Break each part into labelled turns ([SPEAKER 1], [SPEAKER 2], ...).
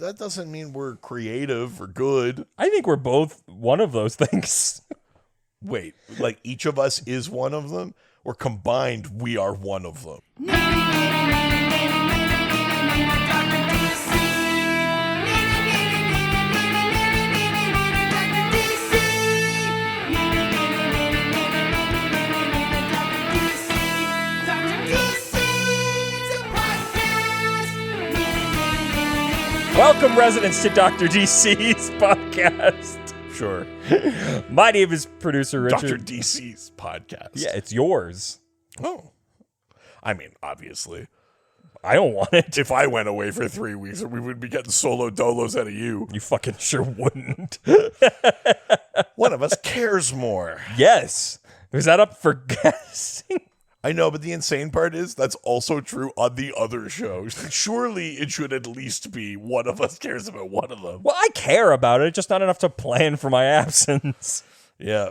[SPEAKER 1] that doesn't mean we're creative or good.
[SPEAKER 2] I think we're both one of those things.
[SPEAKER 1] Wait, like each of us is one of them? Or combined, we are one of them?
[SPEAKER 2] Welcome, residents, to Dr. DC's podcast.
[SPEAKER 1] Sure.
[SPEAKER 2] My name is producer Richard.
[SPEAKER 1] Dr. DC's podcast.
[SPEAKER 2] Yeah, it's yours.
[SPEAKER 1] Oh. I mean, obviously.
[SPEAKER 2] I don't want it.
[SPEAKER 1] If I went away for 3 weeks, we would be getting solo dolos out of you.
[SPEAKER 2] You fucking sure wouldn't.
[SPEAKER 1] One of us cares more.
[SPEAKER 2] Yes. Is that up for guessing?
[SPEAKER 1] I know, but the insane part is that's also true on the other shows. Surely it should at least be one of us cares about one of them.
[SPEAKER 2] Well, I care about it, just not enough to plan for my absence.
[SPEAKER 1] Yeah.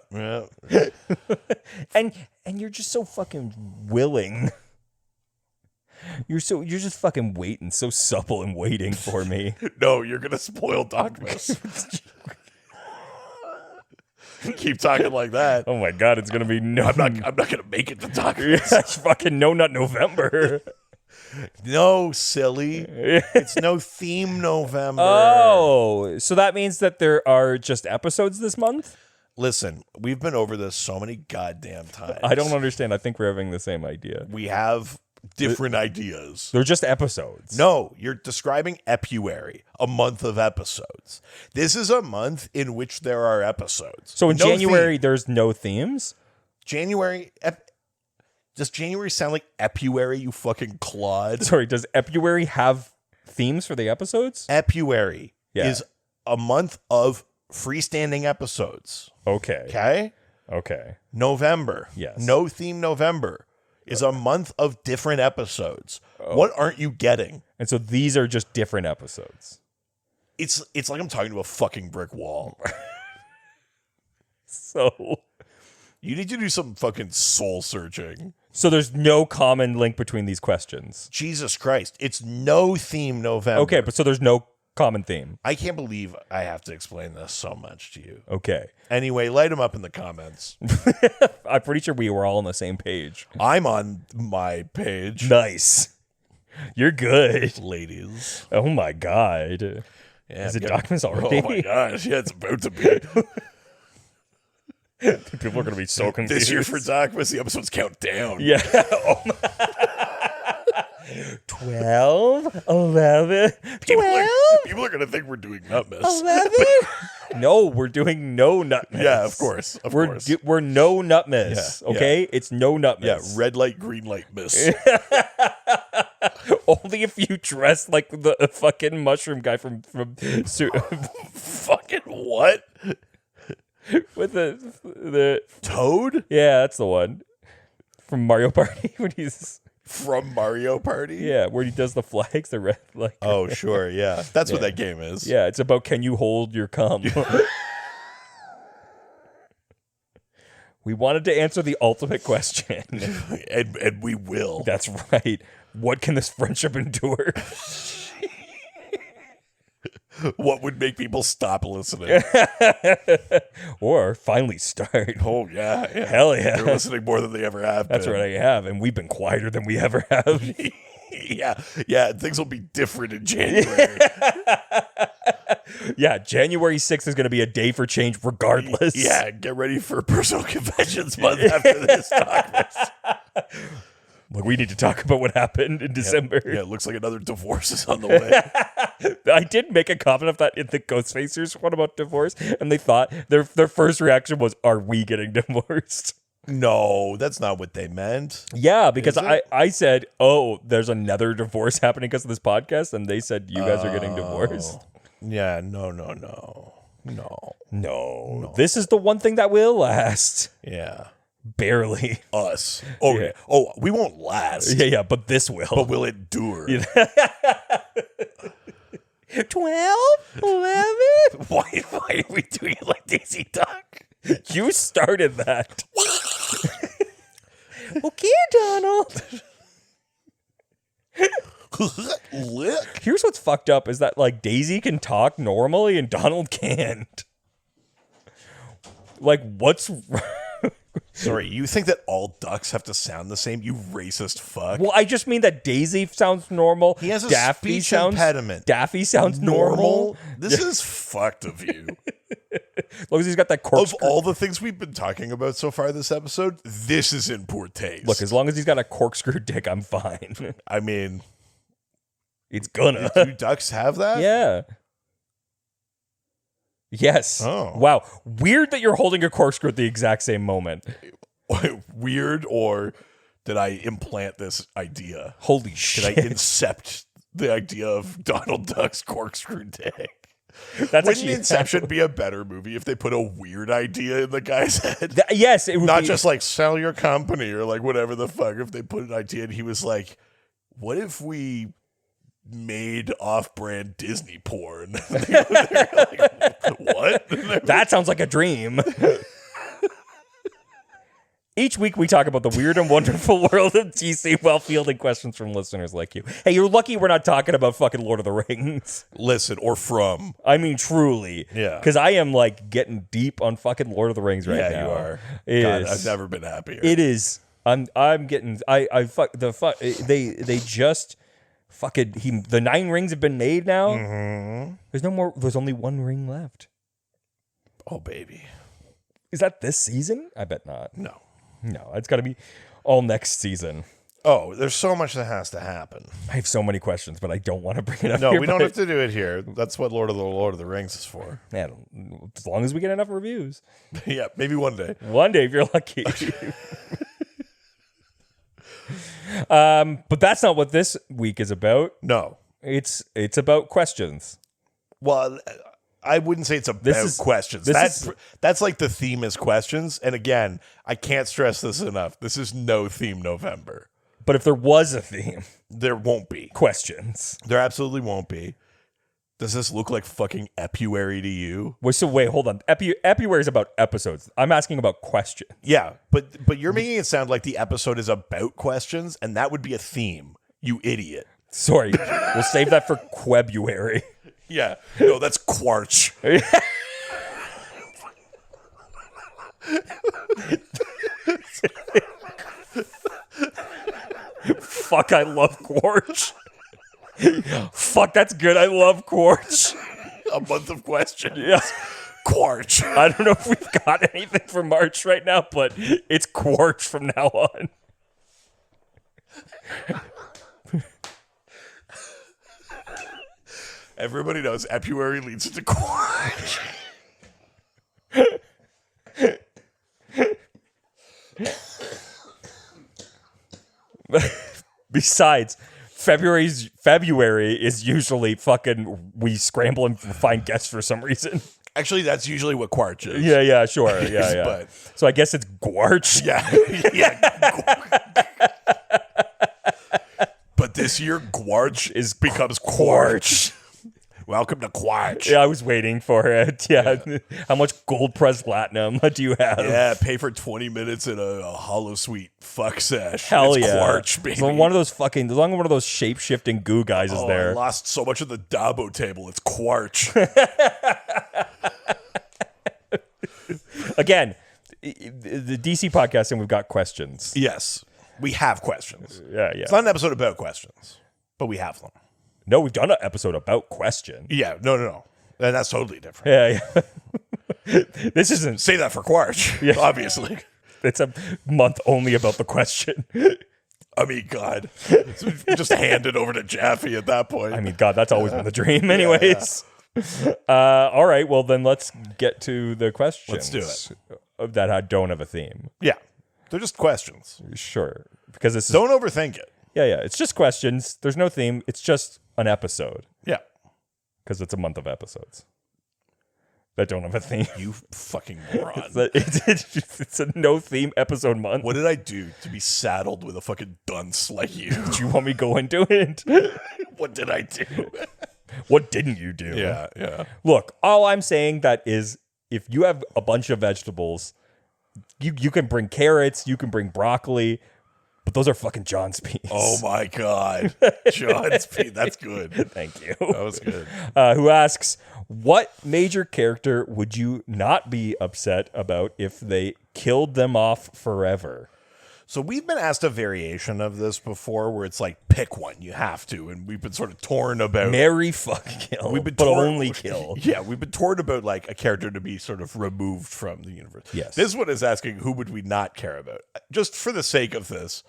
[SPEAKER 2] And you're just so fucking willing. You're just fucking waiting, so supple and waiting for me.
[SPEAKER 1] No, you're gonna spoil Dogmas. Keep talking like that.
[SPEAKER 2] Oh my god, it's gonna be no.
[SPEAKER 1] I'm not gonna make it to Dogmas.
[SPEAKER 2] It's fucking No Nut November.
[SPEAKER 1] No, silly. It's no theme November.
[SPEAKER 2] Oh, so that means that there are just episodes this month?
[SPEAKER 1] Listen, we've been over this so many goddamn times.
[SPEAKER 2] I don't understand. I think we're having the same idea.
[SPEAKER 1] We have different ideas.
[SPEAKER 2] They're just episodes.
[SPEAKER 1] No, you're describing Epuary, a month of episodes. This is a month in which there are episodes.
[SPEAKER 2] So in
[SPEAKER 1] No
[SPEAKER 2] January,
[SPEAKER 1] theme.
[SPEAKER 2] there's no themes?
[SPEAKER 1] January... Does January sound like Epuary, you fucking clod?
[SPEAKER 2] Sorry, does Epuary have themes for the episodes?
[SPEAKER 1] Epuary
[SPEAKER 2] Yeah.
[SPEAKER 1] is a month of freestanding episodes.
[SPEAKER 2] Okay.
[SPEAKER 1] Okay? November.
[SPEAKER 2] Yes.
[SPEAKER 1] No theme November is a month of different episodes. What aren't you getting?
[SPEAKER 2] And so these are just different episodes.
[SPEAKER 1] It's like I'm talking to a fucking brick wall.
[SPEAKER 2] So
[SPEAKER 1] You need to do some fucking soul searching.
[SPEAKER 2] So there's no common link between these questions.
[SPEAKER 1] Jesus Christ. It's no theme November.
[SPEAKER 2] Okay, but so there's no common theme.
[SPEAKER 1] I can't believe I have to explain this so much to you.
[SPEAKER 2] Okay.
[SPEAKER 1] Anyway, light them up in the comments.
[SPEAKER 2] I'm pretty sure we were all on the same page.
[SPEAKER 1] I'm on my page.
[SPEAKER 2] Nice. You're good.
[SPEAKER 1] Ladies.
[SPEAKER 2] Oh my god.
[SPEAKER 1] Yeah,
[SPEAKER 2] Is it Dogmas already?
[SPEAKER 1] Oh my gosh. Yeah, it's about to be.
[SPEAKER 2] People are going to be so confused.
[SPEAKER 1] This year for Dogmas, the episodes count down.
[SPEAKER 2] Yeah. 12, 11, 12,
[SPEAKER 1] People are going to think we're doing Nutmas.
[SPEAKER 2] 11. No, we're doing no Nutmas.
[SPEAKER 1] Yeah, of course.
[SPEAKER 2] We're no Nutmas.
[SPEAKER 1] Yeah,
[SPEAKER 2] okay? It's no Nutmas.
[SPEAKER 1] Yeah, red light, green light, miss.
[SPEAKER 2] Only if you dress like the fucking mushroom guy from
[SPEAKER 1] Fucking what?
[SPEAKER 2] with the
[SPEAKER 1] Toad?
[SPEAKER 2] yeah, that's the one from Mario Party when he's
[SPEAKER 1] From Mario Party?
[SPEAKER 2] yeah, where he does the flags, the red like
[SPEAKER 1] Oh, sure, yeah. That's what that game is.
[SPEAKER 2] yeah, it's about can you hold your cum. We wanted to answer the ultimate question.
[SPEAKER 1] and we will.
[SPEAKER 2] That's right. What can this friendship endure?
[SPEAKER 1] What would make people stop listening?
[SPEAKER 2] Or finally start.
[SPEAKER 1] Oh, yeah.
[SPEAKER 2] Hell yeah.
[SPEAKER 1] They're listening more than they ever have
[SPEAKER 2] That's
[SPEAKER 1] been.
[SPEAKER 2] what I have, and we've been quieter than we ever have.
[SPEAKER 1] Yeah, things will be different in January.
[SPEAKER 2] Yeah, January 6th is going to be a day for change regardless.
[SPEAKER 1] Yeah, get ready for personal confessions month after this. Dogmas.
[SPEAKER 2] Like, we need to talk about what happened in December.
[SPEAKER 1] Yeah, it looks like another divorce is on the way.
[SPEAKER 2] I did make a comment of that in the Ghostfacers one about divorce, and they thought their first reaction was, are we getting divorced?
[SPEAKER 1] No, that's not what they meant.
[SPEAKER 2] Yeah, because
[SPEAKER 1] Is it?
[SPEAKER 2] I said, oh, there's another divorce happening because of this podcast, and they said, you guys are getting divorced.
[SPEAKER 1] Yeah, no.
[SPEAKER 2] No. This is the one thing that will last.
[SPEAKER 1] Yeah.
[SPEAKER 2] Barely.
[SPEAKER 1] Us. Oh,
[SPEAKER 2] Yeah.
[SPEAKER 1] yeah. Oh, we won't last.
[SPEAKER 2] Yeah, but this will.
[SPEAKER 1] But we'll endure.
[SPEAKER 2] 12? 11?
[SPEAKER 1] Why are we doing it like Daisy Duck?
[SPEAKER 2] You started that. Okay, Donald.
[SPEAKER 1] Lick.
[SPEAKER 2] Here's what's fucked up is that like Daisy can talk normally and Donald can't. Like, what's...
[SPEAKER 1] Sorry, you think that all ducks have to sound the same? You racist fuck.
[SPEAKER 2] Well, I just mean that Daisy sounds normal.
[SPEAKER 1] He has a
[SPEAKER 2] Daffy
[SPEAKER 1] speech
[SPEAKER 2] sounds,
[SPEAKER 1] impediment.
[SPEAKER 2] Daffy sounds normal.
[SPEAKER 1] This is fucked of you.
[SPEAKER 2] As long as he's got that
[SPEAKER 1] Of
[SPEAKER 2] corkscrew.
[SPEAKER 1] all the things we've been talking about so far this episode, this is in poor taste.
[SPEAKER 2] Look, as long as he's got a corkscrew dick, I'm fine.
[SPEAKER 1] I mean,
[SPEAKER 2] It's gonna.
[SPEAKER 1] do ducks have that?
[SPEAKER 2] Yeah. Yes.
[SPEAKER 1] Oh.
[SPEAKER 2] Wow. Weird that you're holding a corkscrew at the exact same moment.
[SPEAKER 1] Weird, or did I implant this idea?
[SPEAKER 2] Holy
[SPEAKER 1] Did
[SPEAKER 2] shit.
[SPEAKER 1] I incept the idea of Donald Duck's corkscrew dick?
[SPEAKER 2] That's
[SPEAKER 1] Wouldn't
[SPEAKER 2] actually
[SPEAKER 1] Inception be a better movie if they put a weird idea in the guy's head?
[SPEAKER 2] Yes, it would
[SPEAKER 1] Not
[SPEAKER 2] be,
[SPEAKER 1] just like sell your company or like whatever the fuck. If they put an idea and he was like, what if we made off-brand Disney porn? They're like, what?
[SPEAKER 2] That sounds like a dream. Each week we talk about the weird and wonderful world of DC while fielding questions from listeners like you. Hey, you're lucky we're not talking about fucking Lord of the Rings.
[SPEAKER 1] Listen, or from.
[SPEAKER 2] I mean, truly.
[SPEAKER 1] Yeah.
[SPEAKER 2] Because I am like getting deep on fucking Lord of the Rings right now.
[SPEAKER 1] Yeah, you are.
[SPEAKER 2] It
[SPEAKER 1] God,
[SPEAKER 2] is.
[SPEAKER 1] I've never been happier.
[SPEAKER 2] It is. I'm getting. I fuck the fuck. They just fucking. The 9 rings have been made now.
[SPEAKER 1] Mm-hmm.
[SPEAKER 2] There's no more. There's only 1 ring left.
[SPEAKER 1] Oh, baby.
[SPEAKER 2] Is that this season? I bet not.
[SPEAKER 1] No.
[SPEAKER 2] No, it's got to be all next season.
[SPEAKER 1] Oh, there's so much that has to happen.
[SPEAKER 2] I have so many questions, but I don't want to bring it up.
[SPEAKER 1] No,
[SPEAKER 2] here,
[SPEAKER 1] we don't
[SPEAKER 2] but-
[SPEAKER 1] have to do it here. That's what Lord of the Rings is for.
[SPEAKER 2] Man, as long as we get enough reviews.
[SPEAKER 1] Yeah, maybe one day.
[SPEAKER 2] One day, if you're lucky. But that's not what this week is about.
[SPEAKER 1] No.
[SPEAKER 2] It's about questions.
[SPEAKER 1] Well, I wouldn't say it's about
[SPEAKER 2] is-
[SPEAKER 1] questions. That's like the theme is questions. And again, I can't stress this enough. This is no theme November.
[SPEAKER 2] But if there was a theme,
[SPEAKER 1] There won't be.
[SPEAKER 2] questions.
[SPEAKER 1] There absolutely won't be. Does this look like fucking Epuary to you?
[SPEAKER 2] Wait, so wait, hold on. Epuary is about episodes. I'm asking about questions.
[SPEAKER 1] Yeah, but you're making it sound like the episode is about questions, and that would be a theme. You idiot.
[SPEAKER 2] Sorry, we'll save that for Quebuary.
[SPEAKER 1] Yeah. No, that's Quarch.
[SPEAKER 2] Fuck, I love Quarch. Fuck, that's good. I love Quarch.
[SPEAKER 1] A month of questions.
[SPEAKER 2] Yeah.
[SPEAKER 1] Quarch.
[SPEAKER 2] I don't know if we've got anything for March right now, but it's Quarch from now on.
[SPEAKER 1] Everybody knows Epuary leads into Quarch.
[SPEAKER 2] Besides, February is usually fucking we scramble and find guests for some reason.
[SPEAKER 1] Actually, that's usually what Quarch is.
[SPEAKER 2] Yeah, sure. Yeah.
[SPEAKER 1] But
[SPEAKER 2] So I guess it's Quarch.
[SPEAKER 1] yeah. But this year, Quarch becomes Quarch. Welcome to Quarch.
[SPEAKER 2] Yeah, I was waiting for it. Yeah. How much gold pressed platinum do you have?
[SPEAKER 1] Yeah, pay for 20 minutes in a hollow suite fuck sesh.
[SPEAKER 2] Hell
[SPEAKER 1] it's
[SPEAKER 2] yeah.
[SPEAKER 1] Quarch, baby.
[SPEAKER 2] So one of those fucking, as long as one of those shape shifting goo guys is
[SPEAKER 1] I
[SPEAKER 2] there.
[SPEAKER 1] lost so much of the Dabo table. It's Quarch.
[SPEAKER 2] Again, the DC podcast, and we've got questions.
[SPEAKER 1] Yes, we have questions.
[SPEAKER 2] Yeah.
[SPEAKER 1] It's not an episode about questions, but we have them.
[SPEAKER 2] No, we've done an episode about question.
[SPEAKER 1] Yeah, no. And that's totally different.
[SPEAKER 2] Yeah. This isn't.
[SPEAKER 1] Say that for Quarch, obviously.
[SPEAKER 2] It's a month only about the question.
[SPEAKER 1] I mean, God. Just hand it over to Jaffe at that point.
[SPEAKER 2] I mean, God, that's always been the dream, anyways. All right, well, then let's get to the questions.
[SPEAKER 1] Let's do
[SPEAKER 2] it. That I don't have a theme.
[SPEAKER 1] yeah. They're just questions.
[SPEAKER 2] Sure. Because this is.
[SPEAKER 1] Don't overthink it.
[SPEAKER 2] Yeah. It's just questions. There's no theme. It's just an episode.
[SPEAKER 1] Yeah.
[SPEAKER 2] Because it's a month of episodes that don't have a theme.
[SPEAKER 1] You fucking moron.
[SPEAKER 2] It's a no theme episode month.
[SPEAKER 1] What did I do to be saddled with a fucking dunce like you?
[SPEAKER 2] Do you want me to go into it?
[SPEAKER 1] What did I do?
[SPEAKER 2] What didn't you do?
[SPEAKER 1] Yeah.
[SPEAKER 2] Look, all I'm saying that is if you have a bunch of vegetables, you can bring carrots, you can bring broccoli, But those are fucking John's piece.
[SPEAKER 1] Oh my God. John's Pete. That's good.
[SPEAKER 2] Thank you.
[SPEAKER 1] That was good.
[SPEAKER 2] Who asks, what major character would you not be upset about if they killed them off forever?
[SPEAKER 1] So we've been asked a variation of this before where it's like, pick one, you have to. And we've been sort of torn about.
[SPEAKER 2] Marry, fuck, kill. But only kill.
[SPEAKER 1] Yeah, we've been torn about like a character to be sort of removed from the universe.
[SPEAKER 2] Yes.
[SPEAKER 1] This one is asking, who would we not care about? Just for the sake of this,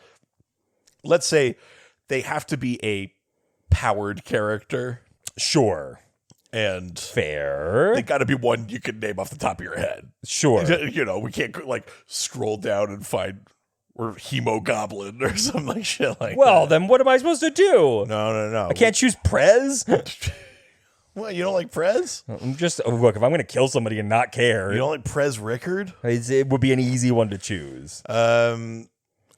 [SPEAKER 1] let's say they have to be a powered character.
[SPEAKER 2] Sure.
[SPEAKER 1] And
[SPEAKER 2] fair.
[SPEAKER 1] They got to be one you can name off the top of your head.
[SPEAKER 2] Sure.
[SPEAKER 1] You know, we can't like scroll down and find or Hemogoblin or something like shit like that.
[SPEAKER 2] Then what am I supposed to do?
[SPEAKER 1] No.
[SPEAKER 2] I can't choose Prez?
[SPEAKER 1] What, you don't like Prez?
[SPEAKER 2] I'm just, look, if I'm going to kill somebody and not care.
[SPEAKER 1] You don't like Prez Rickard?
[SPEAKER 2] It would be an easy one to choose.
[SPEAKER 1] I'm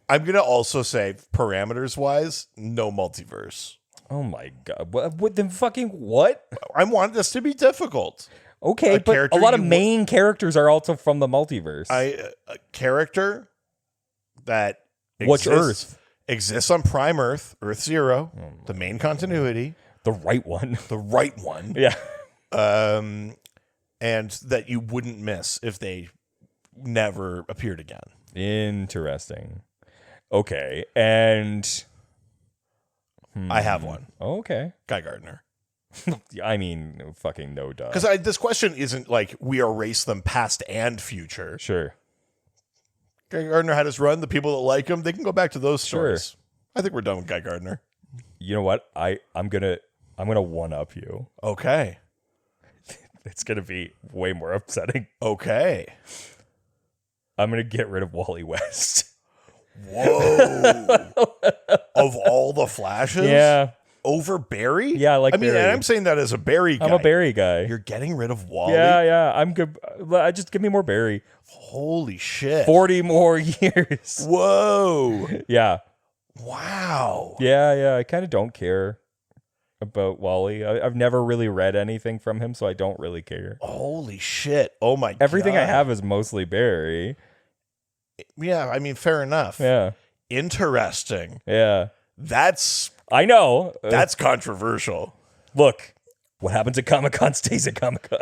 [SPEAKER 1] going to also say, parameters-wise, no multiverse.
[SPEAKER 2] Oh my God. What then fucking what?
[SPEAKER 1] I want this to be difficult.
[SPEAKER 2] Okay, but a lot of main characters are also from the multiverse.
[SPEAKER 1] A character that
[SPEAKER 2] Which Earth?
[SPEAKER 1] Exists on Prime Earth, Earth Zero, the main continuity.
[SPEAKER 2] The right one.
[SPEAKER 1] The right one.
[SPEAKER 2] Yeah.
[SPEAKER 1] And that you wouldn't miss if they never appeared again.
[SPEAKER 2] Interesting. Okay, and...
[SPEAKER 1] I have one.
[SPEAKER 2] Oh, okay.
[SPEAKER 1] Guy Gardner.
[SPEAKER 2] I mean, fucking no duh.
[SPEAKER 1] Because this question isn't like we erase them past and future.
[SPEAKER 2] Sure.
[SPEAKER 1] Guy Gardner had his run. The people that like him, they can go back to those stories.
[SPEAKER 2] Sure.
[SPEAKER 1] I think we're done with Guy Gardner.
[SPEAKER 2] You know what? I'm gonna one up you.
[SPEAKER 1] Okay.
[SPEAKER 2] It's gonna be way more upsetting.
[SPEAKER 1] Okay.
[SPEAKER 2] I'm gonna get rid of Wally West.
[SPEAKER 1] Whoa. Of all the Flashes?
[SPEAKER 2] Yeah.
[SPEAKER 1] Over Barry?
[SPEAKER 2] Yeah, I like Barry.
[SPEAKER 1] And I'm saying that as a Barry guy.
[SPEAKER 2] I'm a Barry guy.
[SPEAKER 1] You're getting rid of Wally?
[SPEAKER 2] Yeah. I'm good. Just give me more Barry.
[SPEAKER 1] Holy shit.
[SPEAKER 2] 40 more years.
[SPEAKER 1] Whoa.
[SPEAKER 2] Yeah.
[SPEAKER 1] Wow.
[SPEAKER 2] Yeah. I kind of don't care about Wally. I've never really read anything from him, so I don't really care.
[SPEAKER 1] Holy shit. Oh my God.
[SPEAKER 2] Everything I have is mostly Barry.
[SPEAKER 1] Yeah, I mean, fair enough.
[SPEAKER 2] Yeah.
[SPEAKER 1] Interesting.
[SPEAKER 2] Yeah.
[SPEAKER 1] I
[SPEAKER 2] know.
[SPEAKER 1] That's controversial.
[SPEAKER 2] Look, what happens at Comic-Con stays at Comic-Con.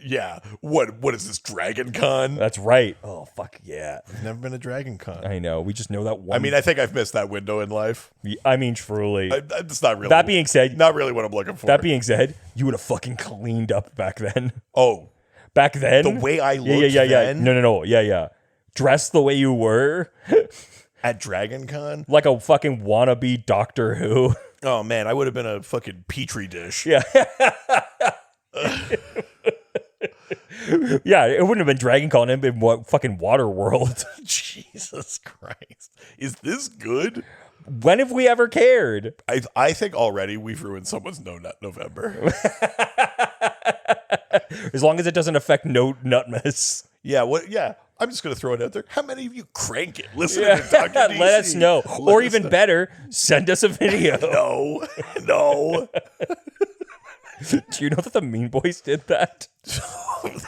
[SPEAKER 1] Yeah. What is this, Dragon Con?
[SPEAKER 2] That's right. Oh, fuck yeah.
[SPEAKER 1] I've never been to Dragon Con.
[SPEAKER 2] I know. We just know that one.
[SPEAKER 1] I mean, I think I've missed that window in life.
[SPEAKER 2] I mean, truly.
[SPEAKER 1] It's not really.
[SPEAKER 2] That being said.
[SPEAKER 1] Not really what I'm looking for.
[SPEAKER 2] That being said, you would have fucking cleaned up back then.
[SPEAKER 1] Oh.
[SPEAKER 2] Back then?
[SPEAKER 1] The way I looked then?
[SPEAKER 2] No. Yeah. Dressed the way you were.
[SPEAKER 1] At Dragon Con?
[SPEAKER 2] Like a fucking wannabe Doctor Who.
[SPEAKER 1] Oh, man, I would have been a fucking petri dish.
[SPEAKER 2] Yeah. Yeah, it wouldn't have been Dragon Con. It'd been fucking Water World.
[SPEAKER 1] Jesus Christ. Is this good?
[SPEAKER 2] When have we ever cared?
[SPEAKER 1] I think already we've ruined someone's No Nut November.
[SPEAKER 2] As long as it doesn't affect No Nutmas.
[SPEAKER 1] Yeah, I'm just going to throw it out there. How many of you crank it? Listen to Dr. DC.
[SPEAKER 2] Let us know. Or even better, send us a video.
[SPEAKER 1] No.
[SPEAKER 2] Do you know that the Mean Boys did that?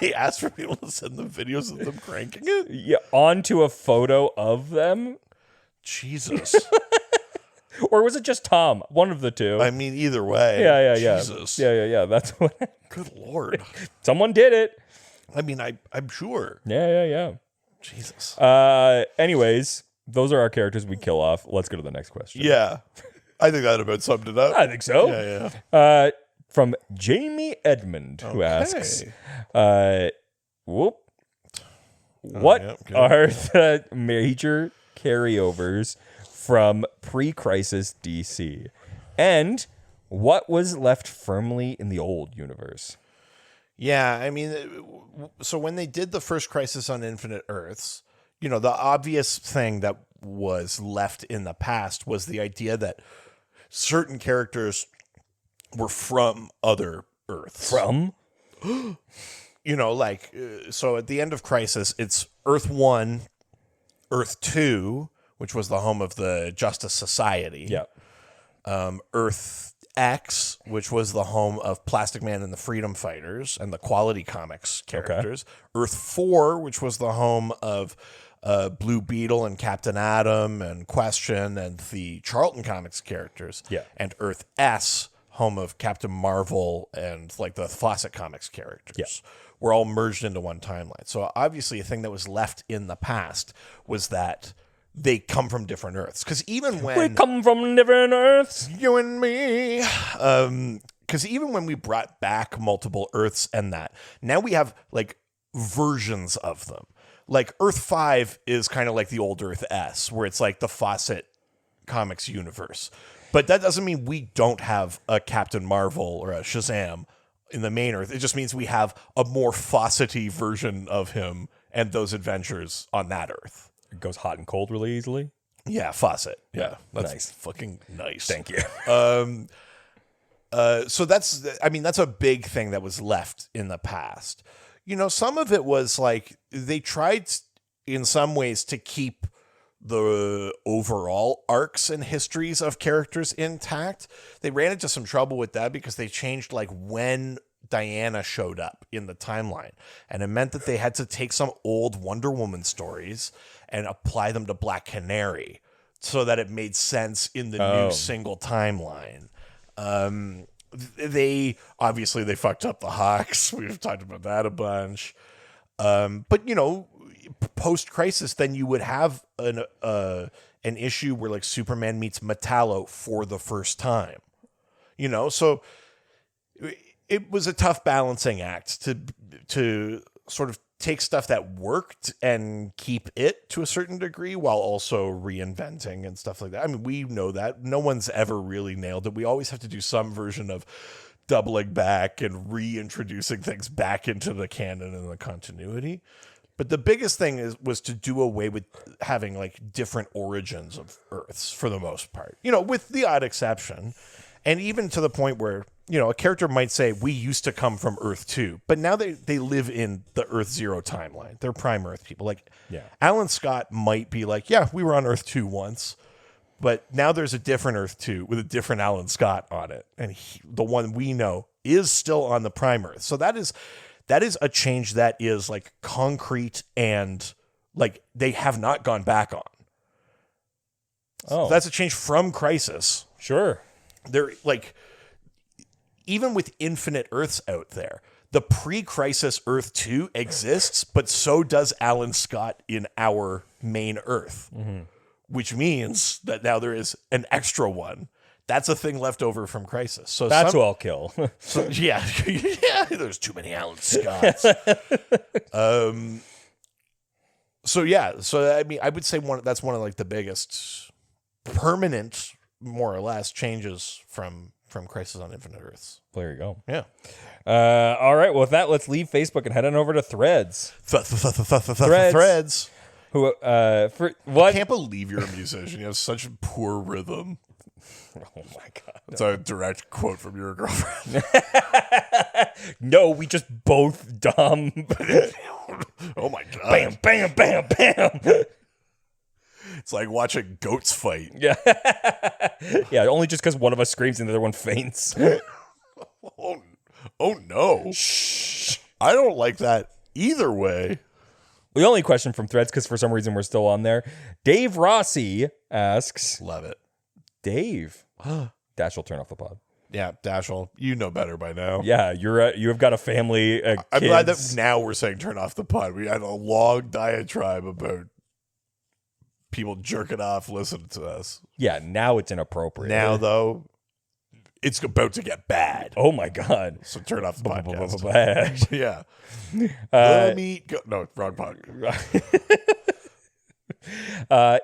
[SPEAKER 1] They asked for people to send them videos of them cranking it?
[SPEAKER 2] Yeah, onto a photo of them?
[SPEAKER 1] Jesus.
[SPEAKER 2] Or was it just Tom? One of the two.
[SPEAKER 1] I mean, either way.
[SPEAKER 2] Yeah.
[SPEAKER 1] Jesus.
[SPEAKER 2] Yeah. That's what.
[SPEAKER 1] Good Lord.
[SPEAKER 2] Someone did it.
[SPEAKER 1] I mean, I'm sure.
[SPEAKER 2] Yeah.
[SPEAKER 1] Jesus.
[SPEAKER 2] Anyways, those are our characters we kill off. Let's go to the next question.
[SPEAKER 1] Yeah. I think that about summed it up.
[SPEAKER 2] I think so.
[SPEAKER 1] Yeah.
[SPEAKER 2] From Jamie Edmond, who asks, what are the major carryovers from pre-crisis DC? And what was left firmly in the old universe?
[SPEAKER 1] Yeah, I mean, so when they did the first Crisis on Infinite Earths, the obvious thing that was left in the past was the idea that certain characters were from other Earths.
[SPEAKER 2] From?
[SPEAKER 1] So at the end of Crisis, it's Earth 1, Earth 2, which was the home of the Justice Society.
[SPEAKER 2] Yeah.
[SPEAKER 1] Earth X, which was the home of Plastic Man and the Freedom Fighters and the Quality Comics characters. Okay. Earth 4, which was the home of Blue Beetle and Captain Atom and Question and the Charlton Comics characters.
[SPEAKER 2] Yeah.
[SPEAKER 1] And Earth S, home of Captain Marvel and like the Fawcett Comics characters.
[SPEAKER 2] Yeah.
[SPEAKER 1] Were all merged into one timeline. So obviously a thing that was left in the past was that they come from different Earths. Because even when...
[SPEAKER 2] We come from different Earths.
[SPEAKER 1] You and me. Because even when we brought back multiple Earths and that, now we have like versions of them. Like Earth 5 is kind of like the old Earth S, where it's like the Fawcett Comics universe. But that doesn't mean we don't have a Captain Marvel or a Shazam in the main Earth. It just means we have a more Fawcett-y version of him and those adventures on that Earth.
[SPEAKER 2] It goes hot and cold really easily.
[SPEAKER 1] Yeah, Fawcett. Yeah, that's
[SPEAKER 2] nice.
[SPEAKER 1] Fucking nice.
[SPEAKER 2] Thank you.
[SPEAKER 1] So that's a big thing that was left in the past. You know, some of it was like they tried in some ways to keep the overall arcs and histories of characters intact. They ran into some trouble with that because they changed like when Diana showed up in the timeline. And it meant that they had to take some old Wonder Woman stories and apply them to Black Canary so that it made sense in the new single timeline. They fucked up the Hawks. We've talked about that a bunch. But you know, post-Crisis, then you would have an issue where like Superman meets Metallo for the first time. You know, so it was a tough balancing act to sort of take stuff that worked and keep it to a certain degree while also reinventing and stuff like that. I mean, we know that. No one's ever really nailed it. We always have to do some version of doubling back and reintroducing things back into the canon and the continuity. But the biggest thing was to do away with having like different origins of Earths for the most part, you know, with the odd exception. And even to the point where, you know, a character might say, we used to come from Earth 2, but now they live in the Earth 0 timeline. They're prime Earth people. Like, Alan Scott might be like, yeah, we were on Earth 2 once, but now there's a different Earth 2 with a different Alan Scott on it. And the one we know is still on the prime Earth. So that is a change that is like concrete and like they have not gone back on. So that's a change from Crisis.
[SPEAKER 2] Sure.
[SPEAKER 1] They're like, even with infinite Earths out there, the pre-Crisis Earth 2 exists, but so does Alan Scott in our main Earth, which means that now there is an extra one. That's a thing left over from Crisis. So
[SPEAKER 2] that's who I'll kill.
[SPEAKER 1] Yeah, there's too many Alan Scotts. So I mean, I would say that's one of like the biggest permanent, more or less, changes from Crisis on Infinite Earths.
[SPEAKER 2] There you go.
[SPEAKER 1] Yeah.
[SPEAKER 2] All right. Well, with that, let's leave Facebook and head on over to Threads.
[SPEAKER 1] Threads.
[SPEAKER 2] Who? For what?
[SPEAKER 1] I can't believe you're a musician. You have such poor rhythm.
[SPEAKER 2] Oh my god.
[SPEAKER 1] It's a direct quote from your girlfriend.
[SPEAKER 2] No, we just both dumb.
[SPEAKER 1] Oh my god.
[SPEAKER 2] Bam, bam, bam, bam.
[SPEAKER 1] It's like watching goats fight.
[SPEAKER 2] Yeah. Yeah, only just because one of us screams and the other one faints.
[SPEAKER 1] Oh no. Shh. I don't like that either way.
[SPEAKER 2] The only question from Threads, because for some reason we're still on there. Dave Rossi asks.
[SPEAKER 1] Love it.
[SPEAKER 2] Dave. Dash will turn off the pod.
[SPEAKER 1] Yeah, Dashel, you know better by now.
[SPEAKER 2] Yeah, you have got a family.
[SPEAKER 1] I'm glad that now we're saying turn off the pod. We had a long diatribe about people jerking off listening to us.
[SPEAKER 2] Yeah, now it's inappropriate.
[SPEAKER 1] Now, though, it's about to get bad.
[SPEAKER 2] Oh, my God.
[SPEAKER 1] So turn off the podcast.
[SPEAKER 2] Bad.
[SPEAKER 1] Yeah. Let me go. No, wrong podcast.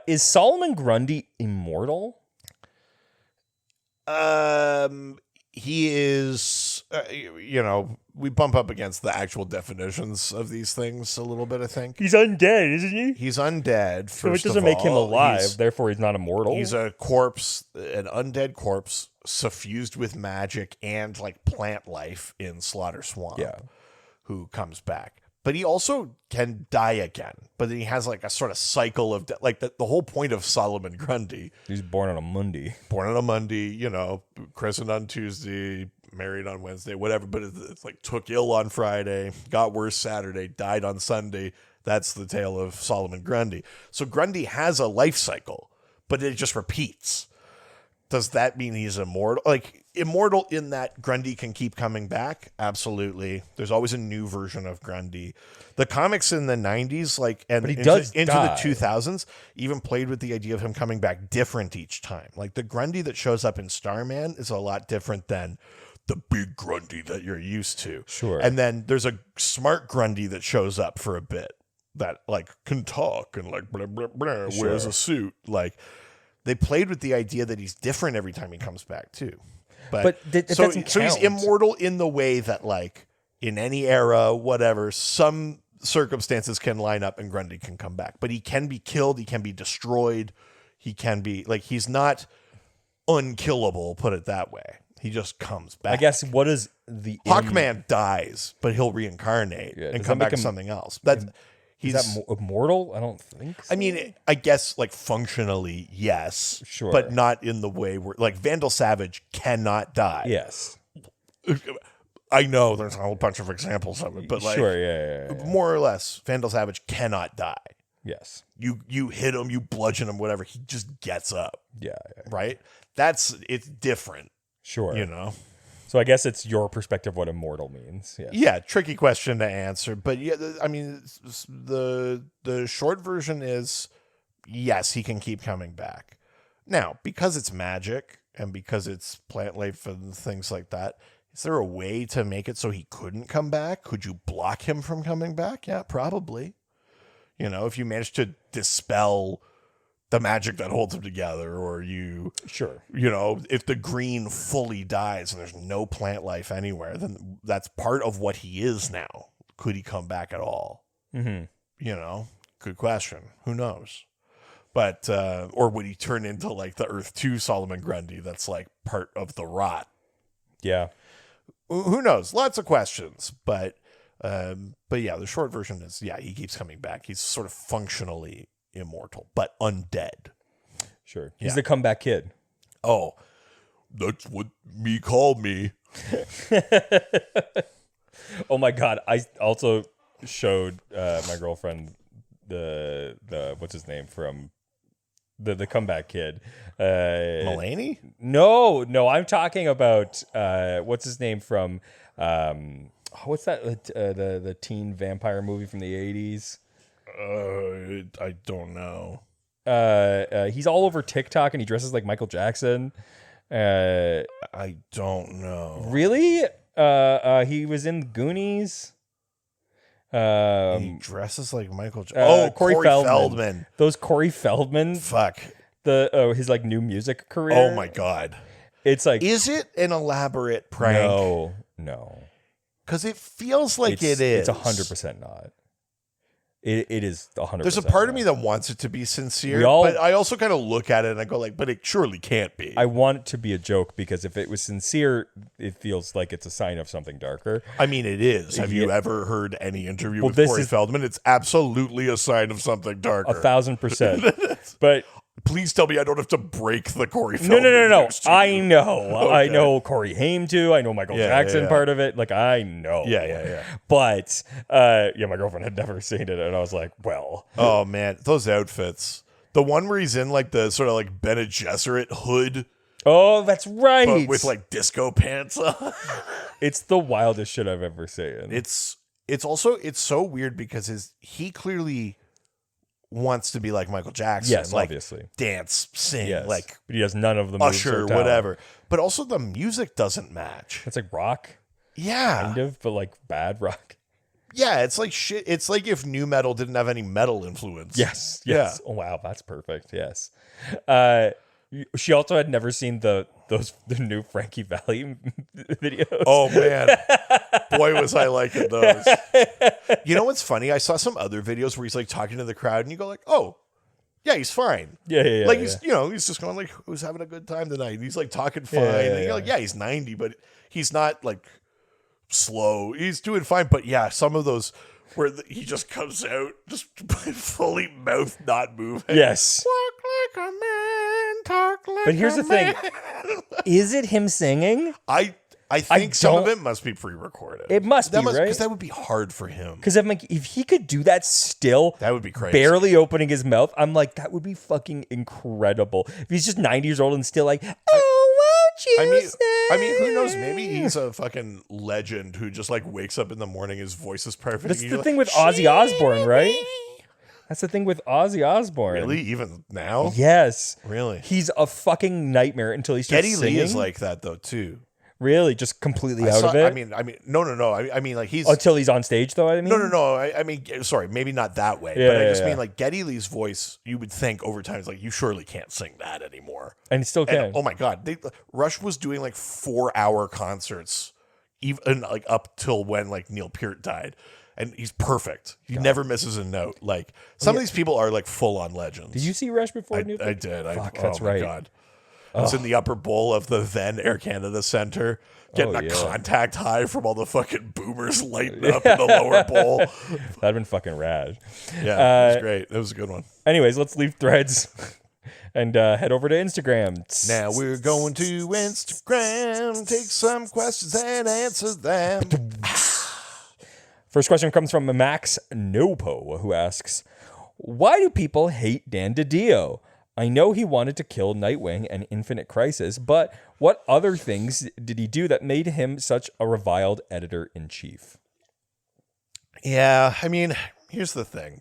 [SPEAKER 2] Is Solomon Grundy immortal?
[SPEAKER 1] He is, we bump up against the actual definitions of these things a little bit, I think.
[SPEAKER 2] He's undead, isn't he?
[SPEAKER 1] He's undead,
[SPEAKER 2] so it doesn't make him alive, therefore he's not immortal.
[SPEAKER 1] He's a corpse, an undead corpse, suffused with magic and, like, plant life in Slaughter Swamp, who comes back. But he also can die again. But then he has like a sort of cycle of like the whole point of Solomon Grundy.
[SPEAKER 2] He's born on a Monday.
[SPEAKER 1] Christened on Tuesday, married on Wednesday, whatever. But it's like took ill on Friday, got worse Saturday, died on Sunday, That's the tale of Solomon Grundy. So Grundy has a life cycle, but it just repeats. Does that mean he's immortal? Like, immortal in that Grundy can keep coming back? Absolutely. There's always a new version of Grundy. The comics in the 90s, like, and
[SPEAKER 2] But he
[SPEAKER 1] into
[SPEAKER 2] does
[SPEAKER 1] the
[SPEAKER 2] die.
[SPEAKER 1] 2000s, even played with the idea of him coming back different each time. Like, the Grundy that shows up in Starman is a lot different than the big Grundy that you're used to.
[SPEAKER 2] Sure.
[SPEAKER 1] And then there's a smart Grundy that shows up for a bit that, like, can talk and, like, blah, blah, blah,
[SPEAKER 2] Sure.
[SPEAKER 1] wears a suit. Like, they played with the idea that he's different every time he comes back too. But
[SPEAKER 2] that
[SPEAKER 1] so
[SPEAKER 2] doesn't
[SPEAKER 1] he's
[SPEAKER 2] count.
[SPEAKER 1] immortal in the way that, like, in any era, whatever, some circumstances can line up and Grundy can come back. But he can be killed, he can be destroyed, he can be, like, he's not unkillable, put it that way. He just comes back.
[SPEAKER 2] I guess what is the
[SPEAKER 1] Hawkman dies, but he'll reincarnate
[SPEAKER 2] Yeah,
[SPEAKER 1] and
[SPEAKER 2] does
[SPEAKER 1] come
[SPEAKER 2] that
[SPEAKER 1] back
[SPEAKER 2] make
[SPEAKER 1] to
[SPEAKER 2] him-
[SPEAKER 1] something else. That's
[SPEAKER 2] Is
[SPEAKER 1] he's
[SPEAKER 2] that immortal? I don't think so.
[SPEAKER 1] I mean, I guess, like, functionally, yes.
[SPEAKER 2] Sure.
[SPEAKER 1] But not in the way where, like, Vandal Savage cannot die.
[SPEAKER 2] Yes.
[SPEAKER 1] I know there's a whole bunch of examples of it, but, like,
[SPEAKER 2] Sure, yeah.
[SPEAKER 1] more or less, Vandal Savage cannot die.
[SPEAKER 2] Yes.
[SPEAKER 1] You hit him, you bludgeon him, whatever, he just gets up,
[SPEAKER 2] Yeah.
[SPEAKER 1] right? It's different,
[SPEAKER 2] Sure.
[SPEAKER 1] you know?
[SPEAKER 2] So I guess it's your perspective what immortal means. Yeah.
[SPEAKER 1] Yeah, tricky question to answer, but yeah, I mean, the short version is yes, he can keep coming back. Now, because it's magic and because it's plant life and things like that, is there a way to make it so he couldn't come back? Could you block him from coming back? Yeah, probably. You know, if you manage to dispel the magic that holds him together, or
[SPEAKER 2] Sure.
[SPEAKER 1] you know, if the green fully dies and there's no plant life anywhere, then that's part of what he is now. Could he come back at all?
[SPEAKER 2] Mm-hmm.
[SPEAKER 1] You know, good question. Who knows? But, or would he turn into, like, the Earth 2 Solomon Grundy that's, like, part of the rot?
[SPEAKER 2] Yeah.
[SPEAKER 1] Who knows? Lots of questions. But yeah, the short version is, yeah, he keeps coming back. He's sort of functionally immortal, but undead.
[SPEAKER 2] Sure.
[SPEAKER 1] Yeah.
[SPEAKER 2] He's the comeback kid.
[SPEAKER 1] Oh, that's what me called me.
[SPEAKER 2] Oh my God. I also showed my girlfriend the what's his name from the comeback kid.
[SPEAKER 1] Mulaney?
[SPEAKER 2] No, I'm talking about what's his name from what's that the teen vampire movie from the 80s?
[SPEAKER 1] I don't know.
[SPEAKER 2] He's all over TikTok and he dresses like Michael Jackson.
[SPEAKER 1] I don't know.
[SPEAKER 2] Really? He was in Goonies.
[SPEAKER 1] He dresses like Michael Jackson.
[SPEAKER 2] Corey Feldman.
[SPEAKER 1] Feldman.
[SPEAKER 2] Those Corey Feldman,
[SPEAKER 1] Fuck.
[SPEAKER 2] his like new music career.
[SPEAKER 1] Oh my God.
[SPEAKER 2] It's like
[SPEAKER 1] Is it an elaborate prank?
[SPEAKER 2] No.
[SPEAKER 1] Because it feels like
[SPEAKER 2] It's
[SPEAKER 1] it is.
[SPEAKER 2] It's 100% not. It is 100%.
[SPEAKER 1] There's a part of me that wants it to be sincere,
[SPEAKER 2] We all-
[SPEAKER 1] but I also kind of look at it and I go like, but it surely can't be.
[SPEAKER 2] I want it to be a joke because if it was sincere, it feels like it's a sign of something darker.
[SPEAKER 1] I mean, it is. Have you
[SPEAKER 2] Yeah.
[SPEAKER 1] ever heard any interview
[SPEAKER 2] Well,
[SPEAKER 1] with
[SPEAKER 2] this
[SPEAKER 1] Corey
[SPEAKER 2] is-
[SPEAKER 1] Feldman? It's absolutely a sign of something darker.
[SPEAKER 2] 1,000%. But
[SPEAKER 1] Please tell me I don't have to break the Corey
[SPEAKER 2] no.
[SPEAKER 1] Feldman. news to
[SPEAKER 2] I
[SPEAKER 1] you.
[SPEAKER 2] know. I
[SPEAKER 1] Okay.
[SPEAKER 2] know Corey Haim too. I know Michael
[SPEAKER 1] Yeah,
[SPEAKER 2] Jackson
[SPEAKER 1] yeah.
[SPEAKER 2] part of it. Like I know.
[SPEAKER 1] Yeah.
[SPEAKER 2] But yeah, my girlfriend had never seen it, and I was like, well,
[SPEAKER 1] Oh man, those outfits. The one where he's in like the sort of like Bene Gesserit hood,
[SPEAKER 2] oh, that's right.
[SPEAKER 1] but with like disco pants on.
[SPEAKER 2] it's the wildest shit I've ever seen.
[SPEAKER 1] It's so weird because he clearly wants to be like Michael Jackson.
[SPEAKER 2] Yes,
[SPEAKER 1] like
[SPEAKER 2] obviously.
[SPEAKER 1] dance, sing,
[SPEAKER 2] Yes.
[SPEAKER 1] like
[SPEAKER 2] but he has none of the moves
[SPEAKER 1] Usher,
[SPEAKER 2] or talent.
[SPEAKER 1] whatever. But also the music doesn't match.
[SPEAKER 2] It's like rock,
[SPEAKER 1] Yeah.
[SPEAKER 2] kind of, but like bad rock.
[SPEAKER 1] Yeah, it's like shit. It's like if new metal didn't have any metal influence.
[SPEAKER 2] Yes.
[SPEAKER 1] Yeah.
[SPEAKER 2] Oh wow, that's perfect. Yes. She also had never seen the new Frankie Valli videos.
[SPEAKER 1] Oh man, boy was I liking those. You know what's funny? I saw some other videos where he's like talking to the crowd, and you go like, "Oh, yeah, he's fine."
[SPEAKER 2] Yeah.
[SPEAKER 1] Like
[SPEAKER 2] yeah.
[SPEAKER 1] he's just going like, "Who's having a good time tonight?" He's like talking fine,
[SPEAKER 2] Yeah,
[SPEAKER 1] and you're like, "Yeah, he's 90, but he's not like slow. He's doing fine." But yeah, some of those where he just comes out just fully mouth not moving.
[SPEAKER 2] Yes.
[SPEAKER 1] Walk like a man, talk like
[SPEAKER 2] But here's
[SPEAKER 1] a
[SPEAKER 2] the thing.
[SPEAKER 1] man.
[SPEAKER 2] Is it him singing?
[SPEAKER 1] I I think some of it must be pre-recorded.
[SPEAKER 2] It must be, right?
[SPEAKER 1] Because that would be hard for him.
[SPEAKER 2] Because I'm like, if he could do that still,
[SPEAKER 1] that would be crazy.
[SPEAKER 2] Barely opening his mouth, I'm like, that would be fucking incredible. If he's just 90 years old and still like, oh, won't you stay?
[SPEAKER 1] I mean, who knows? Maybe he's a fucking legend who just like wakes up in the morning, his voice is perfect.
[SPEAKER 2] That's the thing with Ozzy Osbourne, right? That's the thing with Ozzy Osbourne.
[SPEAKER 1] Really? Even now?
[SPEAKER 2] Yes.
[SPEAKER 1] Really?
[SPEAKER 2] He's a fucking nightmare until he starts
[SPEAKER 1] Geddy
[SPEAKER 2] singing.
[SPEAKER 1] Lee is like that though too.
[SPEAKER 2] Really? Just completely out of it?
[SPEAKER 1] I mean, no. I mean, like he's
[SPEAKER 2] until he's on stage, though. I mean,
[SPEAKER 1] no. I mean, sorry, maybe not that way, but I just mean like Geddy Lee's voice. You would think over time, it's like you surely can't sing that anymore,
[SPEAKER 2] and he still can.
[SPEAKER 1] And, oh my god, Rush was doing like 4-hour concerts, even like up till when like Neil Peart died, and he's perfect. He never misses a note. Like some of these people are like full on legends.
[SPEAKER 2] Did you see Rush before?
[SPEAKER 1] I did.
[SPEAKER 2] Fuck, that's right.
[SPEAKER 1] God. I was in the upper bowl of the then Air Canada Center, getting a contact high from all the fucking boomers lighting up in the lower bowl.
[SPEAKER 2] That'd been fucking rad.
[SPEAKER 1] Yeah, it was great. It was a good one.
[SPEAKER 2] Anyways, let's leave Threads and head over to Instagram.
[SPEAKER 1] Now we're going to Instagram, take some questions and answer them.
[SPEAKER 2] First question comes from Max Nopo, who asks, why do people hate Dan DiDio? I know he wanted to kill Nightwing and Infinite Crisis, but what other things did he do that made him such a reviled editor-in-chief?
[SPEAKER 1] Yeah, I mean, here's the thing.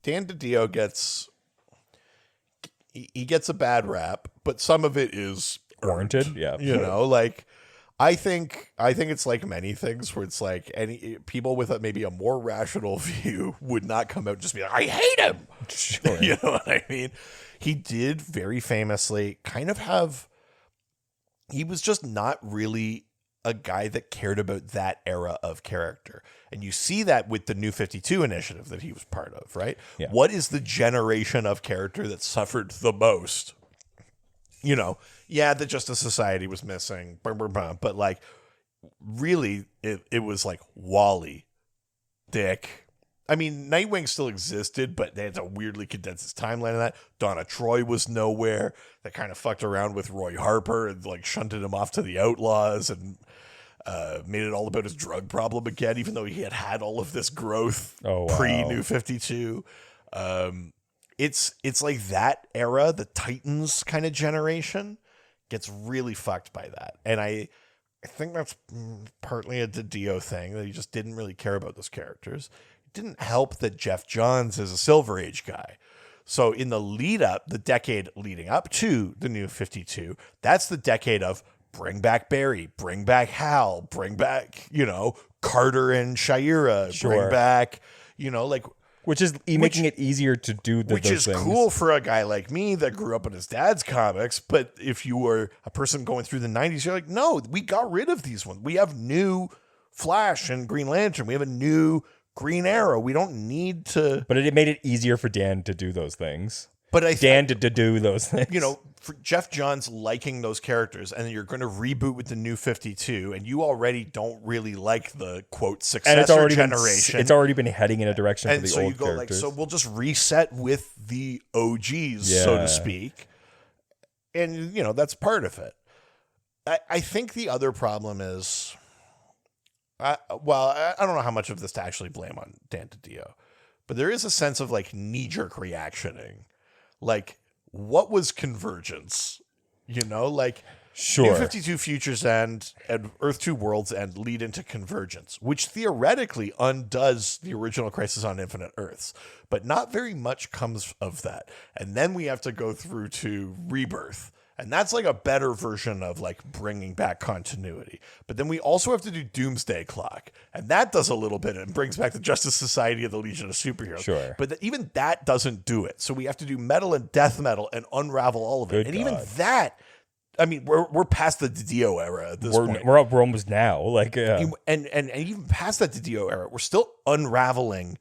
[SPEAKER 1] Dan DiDio gets a bad rap, but some of it is
[SPEAKER 2] warranted. Yeah,
[SPEAKER 1] you know, like I think it's like many things where it's like any people with maybe a more rational view would not come out and just be like, I hate him.
[SPEAKER 2] Sure.
[SPEAKER 1] You know what I mean? He did very famously kind of he was just not really a guy that cared about that era of character. And you see that with the New 52 initiative that he was part of, right?
[SPEAKER 2] Yeah.
[SPEAKER 1] What is the generation of character that suffered the most? You know, yeah, the Justice Society was missing, but like really it was like Wally, Dick. I mean, Nightwing still existed, but they had to weirdly condense his timeline of that. Donna Troy was nowhere. They kind of fucked around with Roy Harper and like shunted him off to the Outlaws and made it all about his drug problem again, even though he had all of this growth pre-New 52. It's like that era, the Titans kind of generation, gets really fucked by that. And I think that's partly a DiDio thing, that he just didn't really care about those characters. It didn't help that Jeff Johns is a Silver Age guy. So in the decade leading up to the New 52, that's the decade of bring back Barry, bring back Hal, bring back, Carter and Shira, bring back, like...
[SPEAKER 2] Which is making it easier to do those things.
[SPEAKER 1] Which is cool for a guy like me that grew up in his dad's comics. But if you were a person going through the 90s, you're like, no, we got rid of these ones. We have new Flash and Green Lantern. We have a new Green Arrow. We don't need to.
[SPEAKER 2] But it made it easier for Dan to do those things.
[SPEAKER 1] But
[SPEAKER 2] Dan to do those things.
[SPEAKER 1] For Jeff Johns liking those characters, and then you're going to reboot with the New 52, and you already don't really like the quote successor generation.
[SPEAKER 2] It's already been heading in a direction for the
[SPEAKER 1] so
[SPEAKER 2] old
[SPEAKER 1] you go
[SPEAKER 2] characters.
[SPEAKER 1] so we'll just reset with the OGs, so to speak, and that's part of it. I think the other problem is, I don't know how much of this to actually blame on Dan DiDio, but there is a sense of like knee-jerk reactioning. Like, what was Convergence? Sure. New 52 Futures End and Earth 2 Worlds End lead into Convergence, which theoretically undoes the original Crisis on Infinite Earths, but not very much comes of that. And then we have to go through to Rebirth. And that's like a better version of like bringing back continuity. But then we also have to do Doomsday Clock. And that does a little bit and brings back the Justice Society of the Legion of Superheroes.
[SPEAKER 2] Sure.
[SPEAKER 1] But even that doesn't do it. So we have to do Metal and Death Metal and unravel all of it. Even that, I mean, we're past the DiDio era at this point.
[SPEAKER 2] We're almost now.
[SPEAKER 1] And even past that DiDio era, we're still unraveling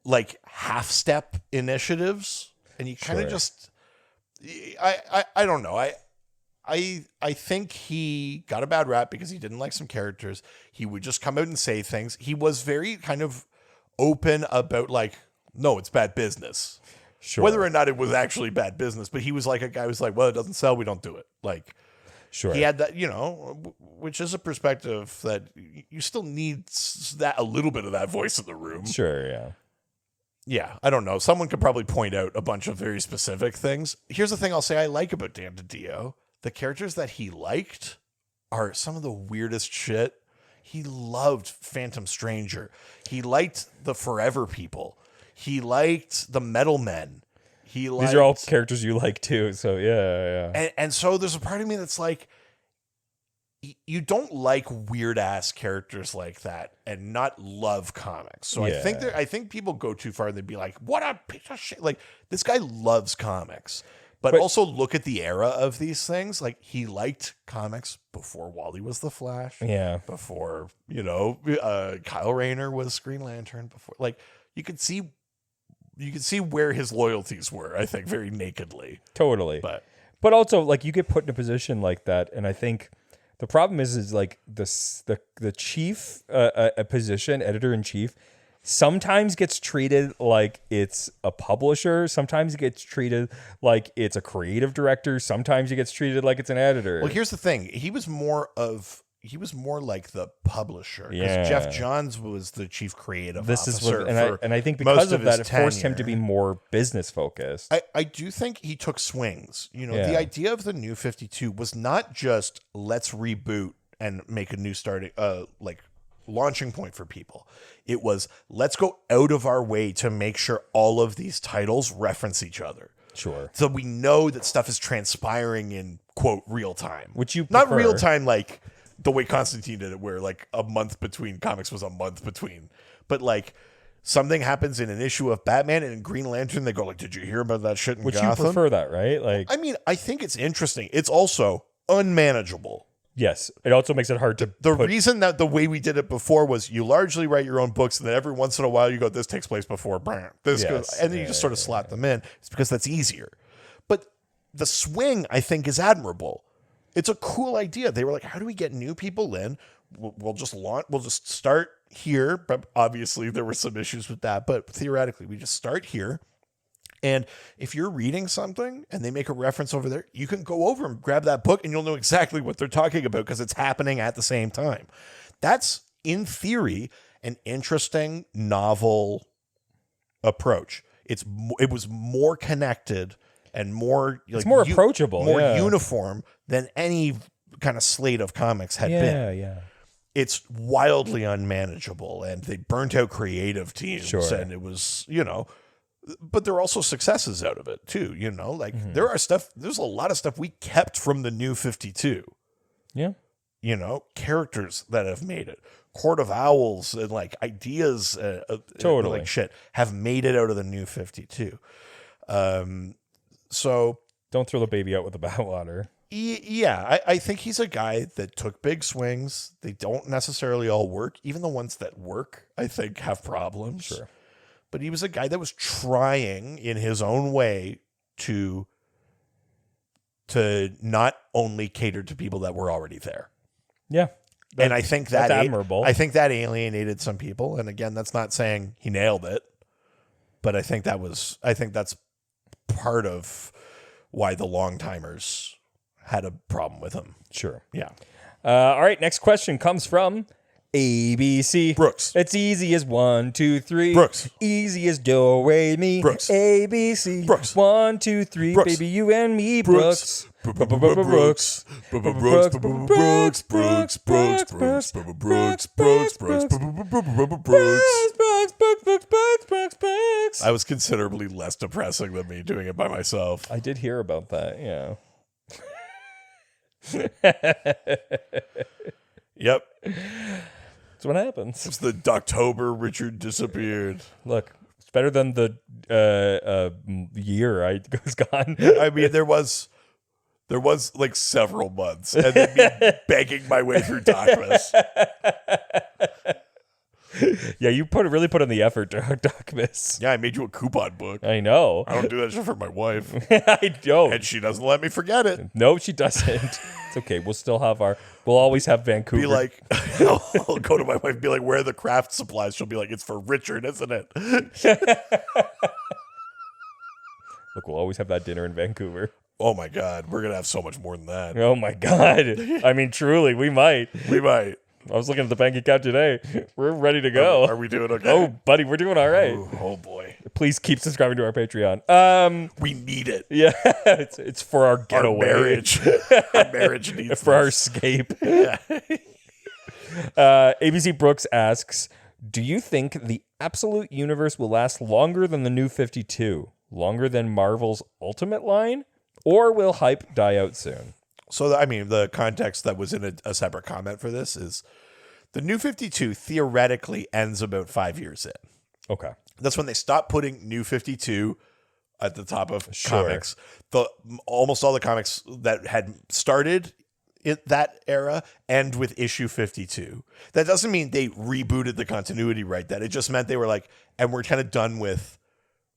[SPEAKER 1] like half-step initiatives. And you kind of just... I don't know. I think he got a bad rap because he didn't like some characters. He would just come out and say things. He was very kind of open about like, no, it's bad business. Sure. Whether or not it was actually bad business, but he was like a guy who's like, well, it doesn't sell, we don't do it. Like,
[SPEAKER 2] Sure.
[SPEAKER 1] He had that, which is a perspective that you still need that a little bit of that voice in the room.
[SPEAKER 2] Sure, yeah.
[SPEAKER 1] Yeah, I don't know. Someone could probably point out a bunch of very specific things. Here's the thing I'll say I like about Dan DiDio. The characters that he liked are some of the weirdest shit. He loved Phantom Stranger. He liked the Forever People. He liked the Metal Men. These
[SPEAKER 2] are all characters you like too, so yeah.
[SPEAKER 1] And so there's a part of me that's like, you don't like weird ass characters like that and not love comics. So I think people go too far and they'd be like, what a piece of shit. Like, this guy loves comics. But also look at the era of these things. Like, he liked comics before Wally was the Flash.
[SPEAKER 2] Yeah.
[SPEAKER 1] Before, Kyle Rayner was Green Lantern. Before, like, you could see where his loyalties were, I think, very nakedly.
[SPEAKER 2] Totally. But also, like, you get put in a position like that, and I think the problem is like the chief a position, editor-in-chief, sometimes gets treated like it's a publisher. Sometimes it gets treated like it's a creative director. Sometimes it gets treated like it's an editor.
[SPEAKER 1] Well, here's the thing. He was more like the publisher. Because Jeff Johns was the chief creative officer.
[SPEAKER 2] And I think because of that, it forced him to be more business focused.
[SPEAKER 1] I do think he took swings. The idea of the New 52 was not just let's reboot and make a new starting launching point for people. It was let's go out of our way to make sure all of these titles reference each other.
[SPEAKER 2] Sure.
[SPEAKER 1] So we know that stuff is transpiring in quote real time.
[SPEAKER 2] Which you
[SPEAKER 1] not
[SPEAKER 2] prefer.
[SPEAKER 1] Real time like the way Constantine did it, where like a month between comics was a month between. But like something happens in an issue of Batman and in Green Lantern, they go like, "Did you hear about that shit in Gotham?"
[SPEAKER 2] Which you prefer that, right? Like,
[SPEAKER 1] I mean, I think it's interesting. It's also unmanageable.
[SPEAKER 2] Yes, it also makes it hard to.
[SPEAKER 1] The reason that the way we did it before was you largely write your own books, and then every once in a while you go, "This takes place before this goes," and then you just sort of slot them in. It's because that's easier. But the swing, I think, is admirable. It's a cool idea. They were like, "How do we get new people in? We'll just launch. We'll just start here." But obviously, there were some issues with that. But theoretically, we just start here. And if you're reading something and they make a reference over there, you can go over and grab that book and you'll know exactly what they're talking about because it's happening at the same time. That's, in theory, an interesting, novel approach. It was more connected and more...
[SPEAKER 2] It's more approachable.
[SPEAKER 1] More uniform than any kind of slate of comics had been.
[SPEAKER 2] Yeah.
[SPEAKER 1] It's wildly unmanageable and they burnt out creative teams.
[SPEAKER 2] Sure.
[SPEAKER 1] And it was, but there are also successes out of it too, there's a lot of stuff we kept from the New 52.
[SPEAKER 2] Yeah.
[SPEAKER 1] Characters that have made it. Court of Owls and like ideas,
[SPEAKER 2] totally
[SPEAKER 1] like shit have made it out of the New 52. So
[SPEAKER 2] don't throw the baby out with the bathwater.
[SPEAKER 1] Yeah, I think he's a guy that took big swings. They don't necessarily all work. Even the ones that work, I think, have problems.
[SPEAKER 2] Sure.
[SPEAKER 1] But he was a guy that was trying in his own way to not only cater to people that were already there.
[SPEAKER 2] Yeah.
[SPEAKER 1] And I think that's
[SPEAKER 2] admirable.
[SPEAKER 1] I think that alienated some people. And again, that's not saying he nailed it. But I think that's part of why the long timers had a problem with him.
[SPEAKER 2] Sure.
[SPEAKER 1] Yeah.
[SPEAKER 2] All right. Next question comes from ABC.
[SPEAKER 1] Brooks.
[SPEAKER 2] It's easy as 1, 2, 3.
[SPEAKER 1] Brooks.
[SPEAKER 2] Easy as do, re, mi.
[SPEAKER 1] Brooks.
[SPEAKER 2] ABC.
[SPEAKER 1] Brooks.
[SPEAKER 2] 1, 2, 3.
[SPEAKER 1] Brooks.
[SPEAKER 2] Baby, you and me. Brooks.
[SPEAKER 1] Brooks. Brooks. Brooks. Brooks. Brooks. Brooks. Brooks. I was considerably less depressing than me doing it by myself.
[SPEAKER 2] I did hear about that. Yeah.
[SPEAKER 1] Yep.
[SPEAKER 2] That's what happens.
[SPEAKER 1] It's the Doctober Richard disappeared.
[SPEAKER 2] Look, it's better than the year I was gone.
[SPEAKER 1] I mean, there was like several months, and then me begging my way through Darkness.
[SPEAKER 2] Yeah, you really put in the effort, Darkness.
[SPEAKER 1] Yeah, I made you a coupon book.
[SPEAKER 2] I know.
[SPEAKER 1] I don't do that shit for my wife.
[SPEAKER 2] I don't.
[SPEAKER 1] And she doesn't let me forget it.
[SPEAKER 2] No, she doesn't. It's okay. We'll always have Vancouver.
[SPEAKER 1] Be like, I'll go to my wife and be like, where are the craft supplies? She'll be like, it's for Richard, isn't it?
[SPEAKER 2] Look, we'll always have that dinner in Vancouver.
[SPEAKER 1] Oh my God, we're gonna have so much more than that.
[SPEAKER 2] Oh my God. I mean, truly, we might.
[SPEAKER 1] We might.
[SPEAKER 2] I was looking at the bank account today. We're ready to go.
[SPEAKER 1] Are we doing okay?
[SPEAKER 2] Oh, buddy, we're doing all right.
[SPEAKER 1] Oh boy,
[SPEAKER 2] Please keep subscribing to our Patreon.
[SPEAKER 1] we need it.
[SPEAKER 2] Yeah, it's for our
[SPEAKER 1] Our
[SPEAKER 2] getaway.
[SPEAKER 1] marriage, our marriage needs
[SPEAKER 2] For our
[SPEAKER 1] this.
[SPEAKER 2] escape.
[SPEAKER 1] Yeah.
[SPEAKER 2] ABC Brooks asks, do you think the Absolute Universe will last longer than the New 52? Longer than Marvel's Ultimate line? Or will hype die out soon?
[SPEAKER 1] So, I mean, the context that was in a separate comment for this is the New 52 theoretically ends about 5 years in.
[SPEAKER 2] Okay.
[SPEAKER 1] That's when they stopped putting New 52 at the top of
[SPEAKER 2] Sure.
[SPEAKER 1] comics. Almost all the comics that had started in that era end with issue 52. That doesn't mean they rebooted the continuity right then. It just meant they were like, and we're kind of done with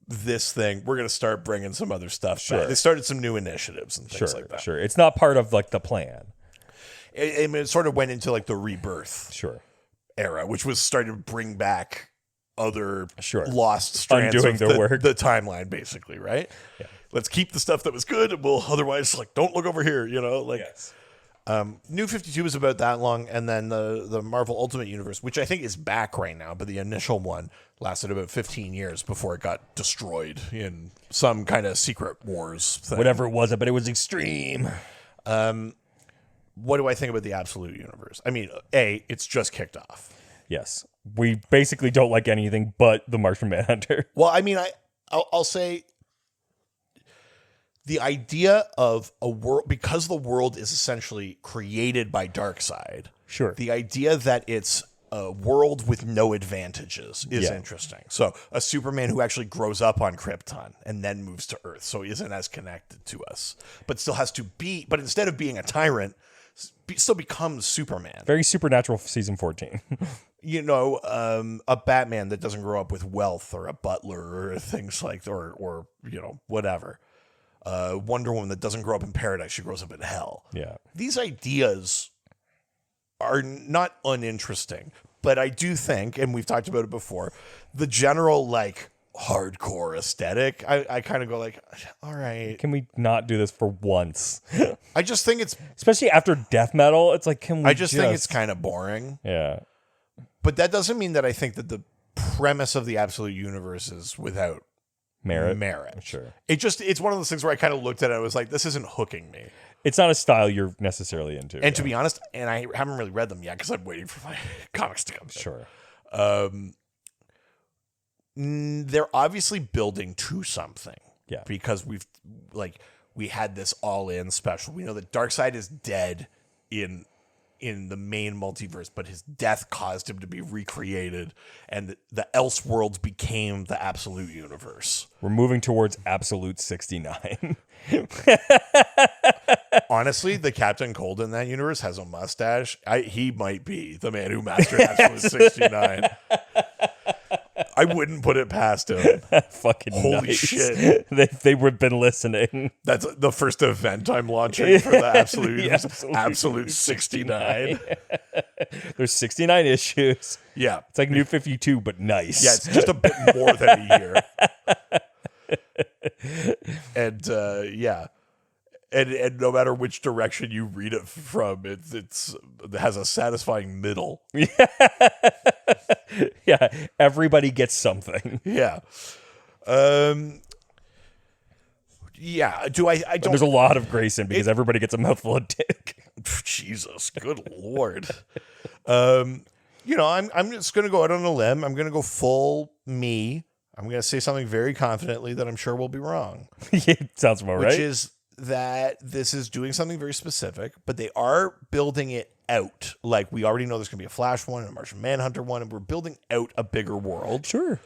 [SPEAKER 1] this thing. We're going to start bringing some other stuff
[SPEAKER 2] Sure.
[SPEAKER 1] back. They started some new initiatives and things like that.
[SPEAKER 2] Sure. It's not part of like the plan.
[SPEAKER 1] It sort of went into like the rebirth
[SPEAKER 2] Sure.
[SPEAKER 1] era, which was starting to bring back other lost strands
[SPEAKER 2] Undoing
[SPEAKER 1] of
[SPEAKER 2] their work.
[SPEAKER 1] the timeline, basically, right?
[SPEAKER 2] Yeah.
[SPEAKER 1] Let's keep the stuff that was good, and we'll otherwise like don't look over here, like.
[SPEAKER 2] Yes.
[SPEAKER 1] New 52 was about that long, and then the Marvel Ultimate Universe, which I think is back right now, but the initial one lasted about 15 years before it got destroyed in some kind of secret wars thing.
[SPEAKER 2] Whatever it was, but it was extreme.
[SPEAKER 1] What do I think about the Absolute Universe? I mean, it's just kicked off.
[SPEAKER 2] Yes. We basically don't like anything but the Martian Manhunter.
[SPEAKER 1] Well, I mean, I'll say the idea of a world, because the world is essentially created by Darkseid.
[SPEAKER 2] Sure.
[SPEAKER 1] The idea that it's a world with no advantages is interesting. So a Superman who actually grows up on Krypton and then moves to Earth, so he isn't as connected to us, but still has to be. But instead of being a tyrant, still becomes Superman.
[SPEAKER 2] Very Supernatural season 14.
[SPEAKER 1] A Batman that doesn't grow up with wealth, or a butler, or things like, or whatever. Wonder Woman that doesn't grow up in paradise, she grows up in hell.
[SPEAKER 2] Yeah.
[SPEAKER 1] These ideas are not uninteresting, but I do think, and we've talked about it before, the general like hardcore aesthetic, I kind of go like, all right.
[SPEAKER 2] Can we not do this for once?
[SPEAKER 1] I just think it's,
[SPEAKER 2] Especially after death metal, it's like, can we
[SPEAKER 1] I just think it's kind of boring.
[SPEAKER 2] Yeah.
[SPEAKER 1] But that doesn't mean that I think that the premise of the Absolute Universe is without merit.
[SPEAKER 2] Sure.
[SPEAKER 1] It's one of those things where I kind of looked at it, I was like, this isn't hooking me.
[SPEAKER 2] It's not a style you're necessarily into.
[SPEAKER 1] And to be honest, and I haven't really read them yet because I'm waiting for my comics to come.
[SPEAKER 2] Sure.
[SPEAKER 1] They're obviously building to something.
[SPEAKER 2] Yeah.
[SPEAKER 1] Because we had this all-in special. We know that Darkseid is dead in the main multiverse, but his death caused him to be recreated, and the Elseworlds became the Absolute Universe.
[SPEAKER 2] We're moving towards Absolute 69.
[SPEAKER 1] Honestly, the Captain Cold in that universe has a mustache. He might be the man who mastered Absolute 69. I wouldn't put it past him.
[SPEAKER 2] Fucking
[SPEAKER 1] Holy
[SPEAKER 2] nice.
[SPEAKER 1] shit.
[SPEAKER 2] They would have been listening.
[SPEAKER 1] That's the first event I'm launching for the Absolute Universe.
[SPEAKER 2] Absolute
[SPEAKER 1] Absolute 69.
[SPEAKER 2] There's 69 issues.
[SPEAKER 1] Yeah.
[SPEAKER 2] It's like New 52, but nice.
[SPEAKER 1] Yeah, it's just a bit more than a year. And yeah. And no matter which direction you read it from, it has a satisfying middle.
[SPEAKER 2] Yeah, everybody gets something.
[SPEAKER 1] Yeah. Yeah. I don't.
[SPEAKER 2] There's a lot of Grayson because everybody gets a mouthful of dick.
[SPEAKER 1] Jesus, good Lord. I'm just going to go out on a limb. I'm going to go full me. I'm going to say something very confidently that I'm sure will be wrong.
[SPEAKER 2] Sounds about right.
[SPEAKER 1] Which is that this is doing something very specific, but they are building it out. Like, we already know there's going to be a Flash one and a Martian Manhunter one, and we're building out a bigger world.
[SPEAKER 2] Sure.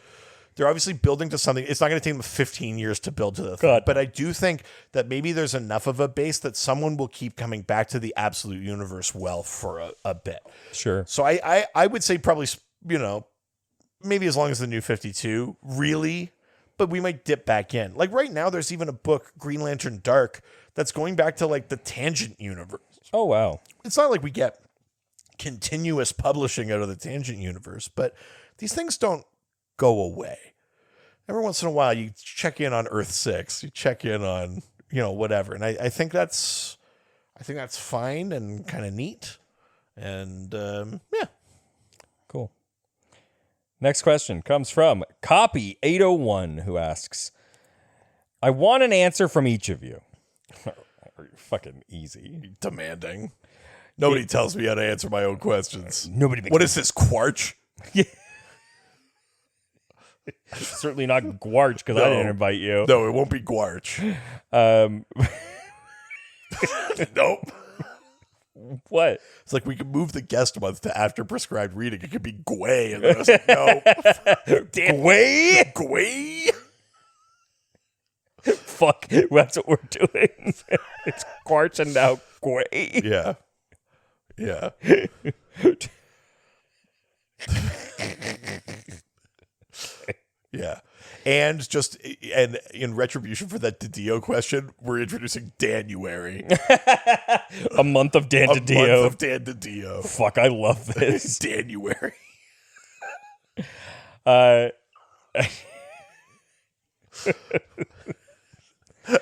[SPEAKER 1] They're obviously building to something. It's not going to take them 15 years to build to the thing, but I do think that maybe there's enough of a base that someone will keep coming back to the Absolute Universe well for a bit.
[SPEAKER 2] Sure.
[SPEAKER 1] So I would say probably, maybe as long as the New 52, really, but we might dip back in. Like right now, there's even a book, Green Lantern Dark, that's going back to like the Tangent universe.
[SPEAKER 2] Oh, wow.
[SPEAKER 1] It's not like we get continuous publishing out of the Tangent universe, but these things don't go away. Every once in a while, you check in on Earth 6, you check in on, whatever. And I think that's fine and kind of neat. And yeah.
[SPEAKER 2] Cool. Next question comes from Copy 801, who asks, I want an answer from each of you. Fucking easy.
[SPEAKER 1] Demanding. Nobody tells me how to answer my own questions.
[SPEAKER 2] Nobody makes
[SPEAKER 1] What is this, Quarch?
[SPEAKER 2] Certainly not Quarch, because I didn't invite you.
[SPEAKER 1] No, it won't be Quarch. Nope.
[SPEAKER 2] What?
[SPEAKER 1] It's like we could move the guest month to after prescribed reading. It could be Gway. And then I was like, no.
[SPEAKER 2] Gway?
[SPEAKER 1] Gway?
[SPEAKER 2] Fuck, that's what we're doing. It's Quarch and now Gway.
[SPEAKER 1] Yeah. Yeah. Yeah. And in retribution for that Didio question, we're introducing Danuary.
[SPEAKER 2] A month of Dan Didio.
[SPEAKER 1] A month of Dan Didio.
[SPEAKER 2] Fuck, I love this.
[SPEAKER 1] Danuary. I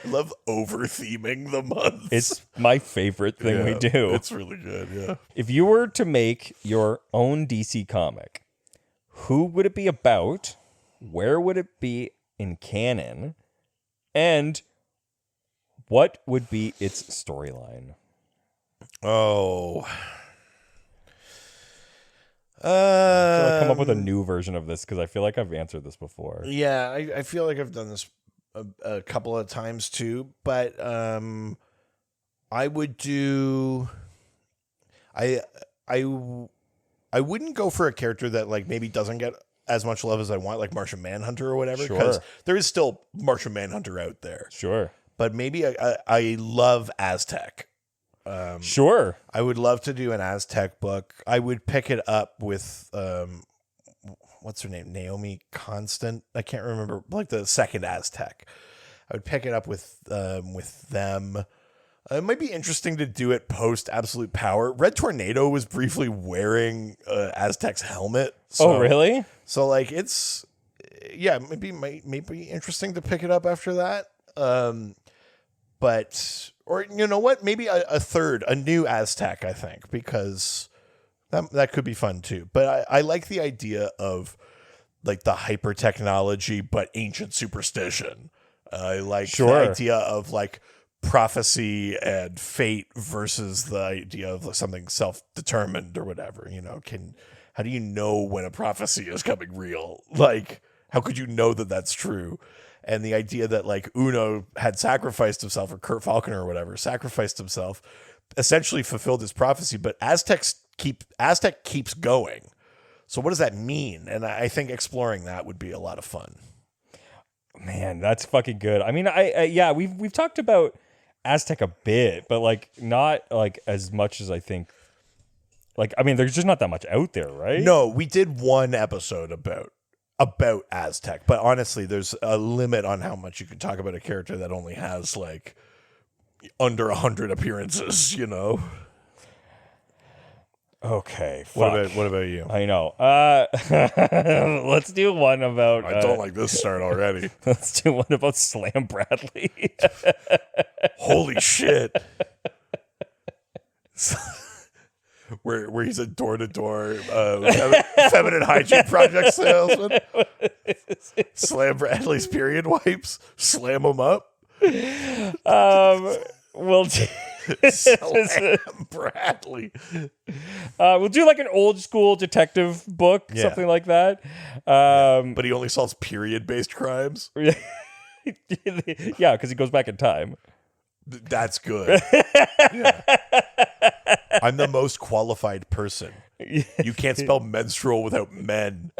[SPEAKER 1] love over-theming the months.
[SPEAKER 2] It's my favorite thing we do.
[SPEAKER 1] It's really good, yeah.
[SPEAKER 2] If you were to make your own DC comic, who would it be about? Where would it be in canon? And what would be its storyline?
[SPEAKER 1] Oh.
[SPEAKER 2] I'll come up with a new version of this because I feel like I've answered this before.
[SPEAKER 1] Yeah, I feel like I've done this a couple of times too, but I would do. I wouldn't go for a character that like maybe doesn't get as much love as I want, like Martian Manhunter or whatever, because there is still Martian Manhunter out there.
[SPEAKER 2] Sure, but
[SPEAKER 1] maybe I love Aztec.
[SPEAKER 2] Sure,
[SPEAKER 1] I would love to do an Aztec book. I would pick it up with what's her name? Naomi Constant. I can't remember, like the second Aztec. I would pick it up with them. It might be interesting to do it post Absolute Power. Red Tornado was briefly wearing Aztec's helmet. So,
[SPEAKER 2] oh, really?
[SPEAKER 1] So like it's maybe might be interesting to pick it up after that. But or you know what? Maybe a new Aztec, I think, because that could be fun too. But I like the idea of like the hyper technology but ancient superstition. I like the idea of like prophecy and fate versus the idea of something self-determined or whatever. How do you know when a prophecy is coming real? Like, how could you know that that's true? And the idea that like Uno had sacrificed himself, or Kurt Falconer or whatever sacrificed himself, essentially fulfilled his prophecy, but Aztec keeps going. So what does that mean? And I think exploring that would be a lot of fun.
[SPEAKER 2] Man, that's fucking good. I mean, we've talked about Aztec a bit, but like not like as much as I think. Like, I mean, there's just not that much out there, right?
[SPEAKER 1] No, we did one episode about Aztec, but honestly, there's a limit on how much you can talk about a character that only has like under 100 appearances.
[SPEAKER 2] Okay.
[SPEAKER 1] What about you?
[SPEAKER 2] I know. Let's do one about.
[SPEAKER 1] I don't like this start already.
[SPEAKER 2] Let's do one about Slam Bradley.
[SPEAKER 1] Holy shit! Where he's a door-to-door feminine hygiene project salesman. Slam Bradley's period wipes. Slam them up.
[SPEAKER 2] We'll
[SPEAKER 1] Slam Bradley.
[SPEAKER 2] We'll do like an old school detective book, something like that.
[SPEAKER 1] But he only solves period-based crimes.
[SPEAKER 2] Yeah, because he goes back in time.
[SPEAKER 1] That's good. Yeah. I'm the most qualified person. You can't spell menstrual without men.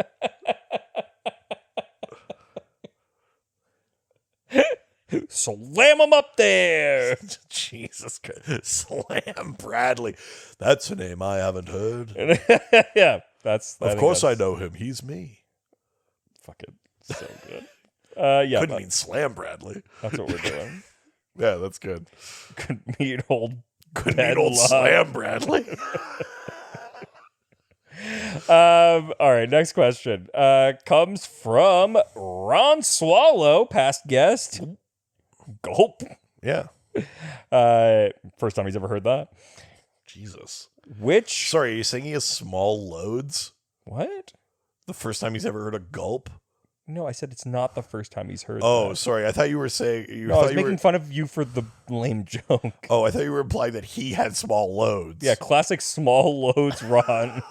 [SPEAKER 2] Slam him up there.
[SPEAKER 1] Jesus Christ. Slam Bradley. That's a name I haven't heard.
[SPEAKER 2] Yeah,
[SPEAKER 1] of course I know him. He's me.
[SPEAKER 2] Fucking so good. Yeah.
[SPEAKER 1] Couldn't mean Slam Bradley.
[SPEAKER 2] That's what we're doing.
[SPEAKER 1] Yeah, that's good.
[SPEAKER 2] Couldn't mean old
[SPEAKER 1] love. Slam Bradley.
[SPEAKER 2] All right, next question comes from Ron Swallow, past guest. Gulp.
[SPEAKER 1] Yeah.
[SPEAKER 2] First time he's ever heard that.
[SPEAKER 1] Jesus.
[SPEAKER 2] Which?
[SPEAKER 1] Sorry, are you saying he has small loads?
[SPEAKER 2] What?
[SPEAKER 1] The first time he's ever heard a gulp?
[SPEAKER 2] No, I said it's not the first time he's heard
[SPEAKER 1] Oh,
[SPEAKER 2] that.
[SPEAKER 1] sorry. I thought you were saying...
[SPEAKER 2] No, I was making fun of you for the lame joke.
[SPEAKER 1] Oh, I thought you were implying that he had small loads.
[SPEAKER 2] Yeah, classic small loads Ron.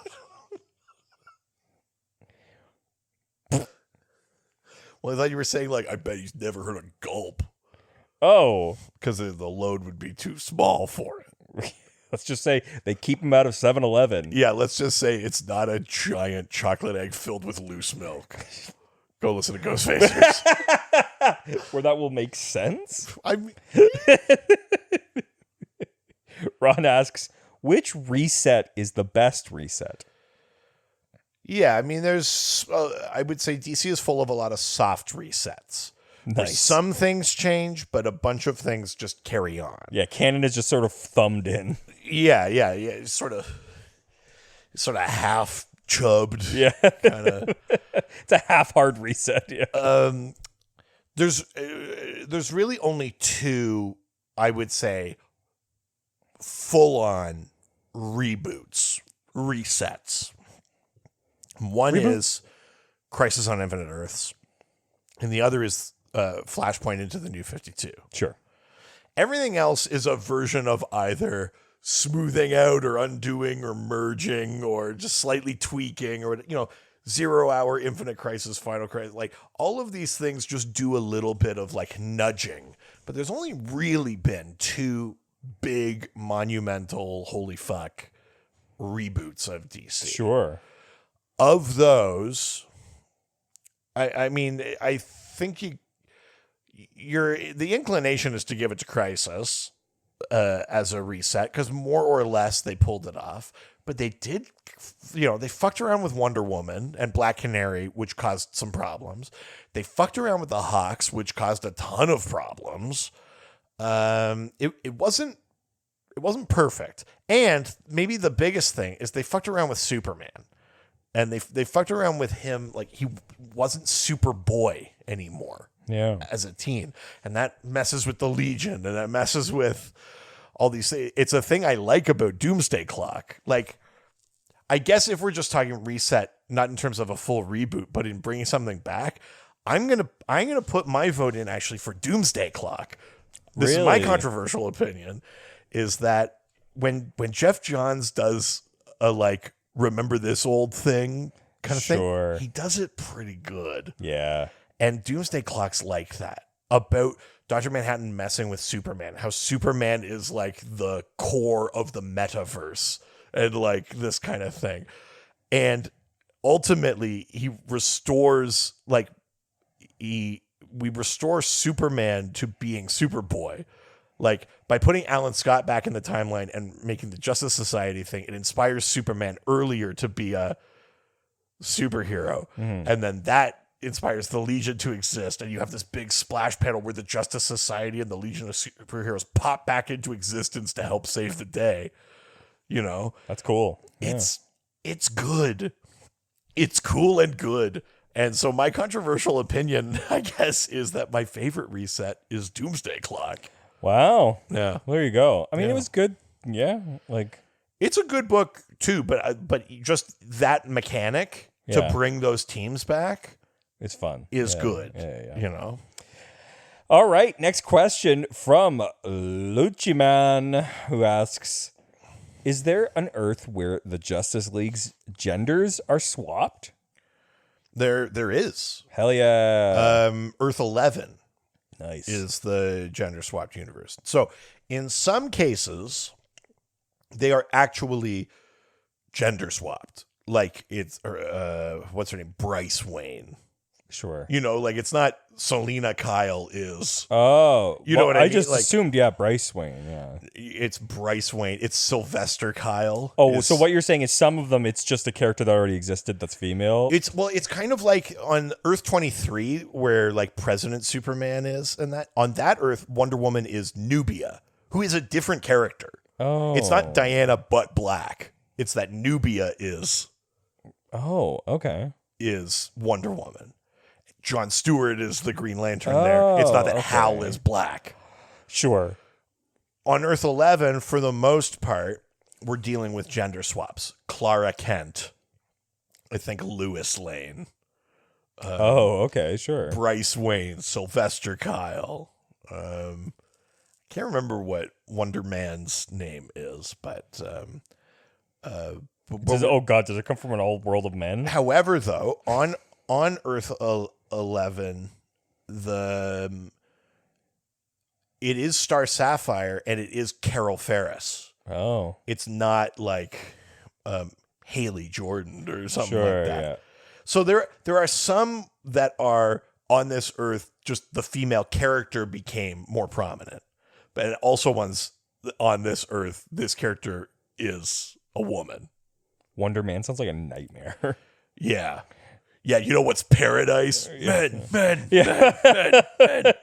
[SPEAKER 1] Well, I thought you were saying, like, I bet he's never heard a gulp.
[SPEAKER 2] Oh.
[SPEAKER 1] Because the load would be too small for it.
[SPEAKER 2] Let's just say they keep him out of 7-Eleven.
[SPEAKER 1] Yeah, let's just say it's not a giant chocolate egg filled with loose milk. Go listen to Ghostfacers.
[SPEAKER 2] Where that will make sense?
[SPEAKER 1] I mean,
[SPEAKER 2] Ron asks, which reset is the best reset?
[SPEAKER 1] yeah, I mean, there's... I would say DC is full of a lot of soft resets. Where
[SPEAKER 2] Nice.
[SPEAKER 1] some things change, but a bunch of things just carry on.
[SPEAKER 2] Yeah, canon is just sort of thumbed in.
[SPEAKER 1] Yeah. It's sort of half chubbed.
[SPEAKER 2] Yeah.
[SPEAKER 1] Kinda.
[SPEAKER 2] It's a half-hard reset, yeah.
[SPEAKER 1] There's really only two, I would say, full-on reboots, resets. One is Crisis on Infinite Earths, and the other is Flashpoint into the New 52.
[SPEAKER 2] Sure.
[SPEAKER 1] Everything else is a version of either smoothing out or undoing or merging or just slightly tweaking or, 0 Hour, Infinite Crisis, Final Crisis. Like, all of these things just do a little bit of, like, nudging. But there's only really been two big, monumental, holy fuck reboots of DC.
[SPEAKER 2] Sure.
[SPEAKER 1] Of those, I mean, I think the inclination is to give it to Crisis as a reset, because more or less they pulled it off. But they did, they fucked around with Wonder Woman and Black Canary, which caused some problems. They fucked around with the Hawks, which caused a ton of problems. It wasn't perfect. And maybe the biggest thing is they fucked around with Superman. And they fucked around with him, like, he wasn't Superboy anymore.
[SPEAKER 2] Yeah.
[SPEAKER 1] As a teen. And that messes with the Legion, and that messes with all these things. It's a thing I like about Doomsday Clock. Like, I guess if we're just talking reset, not in terms of a full reboot, but in bringing something back, I'm gonna put my vote in actually for Doomsday Clock. This is my controversial opinion, is that when Jeff Johns does a, like, remember this old thing kind of thing, he does it pretty good.
[SPEAKER 2] Yeah.
[SPEAKER 1] And Doomsday Clock's like that, about Dr. Manhattan messing with Superman, how Superman is like the core of the metaverse and like this kind of thing. And ultimately he restores, like, we restore Superman to being Superboy. Like, by putting Alan Scott back in the timeline and making the Justice Society thing, it inspires Superman earlier to be a superhero. And then that inspires the Legion to exist. And you have this big splash panel where the Justice Society and the Legion of Superheroes pop back into existence to help save the day.
[SPEAKER 2] That's cool.
[SPEAKER 1] It's good. It's cool and good. And so my controversial opinion, I guess, is that my favorite reset is Doomsday Clock.
[SPEAKER 2] Wow.
[SPEAKER 1] Yeah.
[SPEAKER 2] There you go. I mean, it was good. Yeah. Like,
[SPEAKER 1] it's a good book too, but just that mechanic to bring those teams back
[SPEAKER 2] it's fun.
[SPEAKER 1] Is good.
[SPEAKER 2] Yeah. All right. Next question from Luchiman, who asks, is there an Earth where the Justice League's genders are swapped?
[SPEAKER 1] There is.
[SPEAKER 2] Hell yeah.
[SPEAKER 1] Earth 11.
[SPEAKER 2] Nice.
[SPEAKER 1] Is the gender swapped universe. So in some cases, they are actually gender swapped. Like, it's, what's her name? Bryce Wayne.
[SPEAKER 2] Sure.
[SPEAKER 1] Like, it's not Selena Kyle is.
[SPEAKER 2] Oh.
[SPEAKER 1] You know what I mean?
[SPEAKER 2] I just
[SPEAKER 1] like,
[SPEAKER 2] assumed, Bryce Wayne, yeah.
[SPEAKER 1] It's Bryce Wayne. It's Sylvester Kyle.
[SPEAKER 2] Oh, so what you're saying is some of them, it's just a character that already existed that's female?
[SPEAKER 1] It's kind of like on Earth 23, where, like, President Superman is, and that on that Earth, Wonder Woman is Nubia, who is a different character.
[SPEAKER 2] Oh.
[SPEAKER 1] It's not Diana but black. It's that Nubia is Wonder Woman. Jon Stewart is the Green Lantern there. It's not that Hal is black.
[SPEAKER 2] Sure.
[SPEAKER 1] On Earth 11, for the most part, we're dealing with gender swaps. Clara Kent. I think Lois Lane.
[SPEAKER 2] Okay, sure.
[SPEAKER 1] Bryce Wayne. Sylvester Kyle. Can't remember what Wonder Man's name is, but...
[SPEAKER 2] Does it come from an old world of men?
[SPEAKER 1] However, though, on Earth 11, it is Star Sapphire and it is Carol Ferris.
[SPEAKER 2] Oh.
[SPEAKER 1] It's not like Haley Jordan or something
[SPEAKER 2] Sure,
[SPEAKER 1] like that.
[SPEAKER 2] yeah.
[SPEAKER 1] So there are some that are on this Earth, just the female character became more prominent. But also ones on this Earth, this character is a woman.
[SPEAKER 2] Wonder Man sounds like a nightmare.
[SPEAKER 1] Yeah. Yeah, you know what's paradise? Men.
[SPEAKER 2] Yeah.
[SPEAKER 1] Men.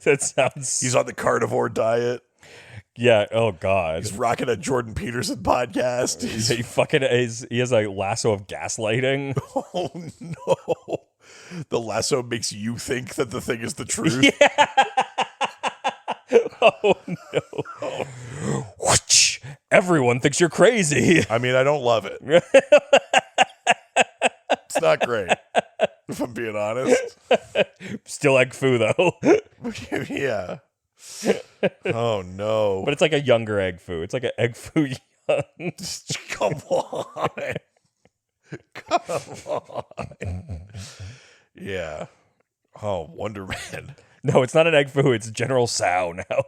[SPEAKER 2] That sounds...
[SPEAKER 1] He's on the carnivore diet.
[SPEAKER 2] Yeah, oh God.
[SPEAKER 1] He's rocking a Jordan Peterson podcast.
[SPEAKER 2] He has a lasso of gaslighting.
[SPEAKER 1] Oh, no. The lasso makes you think that the thing is the truth.
[SPEAKER 2] Yeah. Oh, no. Whoosh. Everyone thinks you're crazy.
[SPEAKER 1] I mean, I don't love it. It's not great, if I'm being honest.
[SPEAKER 2] Still egg foo, though.
[SPEAKER 1] Yeah. Oh, no.
[SPEAKER 2] But it's like a younger egg foo. It's like an egg foo young.
[SPEAKER 1] Come on. Come on. Yeah. Oh, Wonder Man.
[SPEAKER 2] No, it's not an egg foo. It's General Sow now.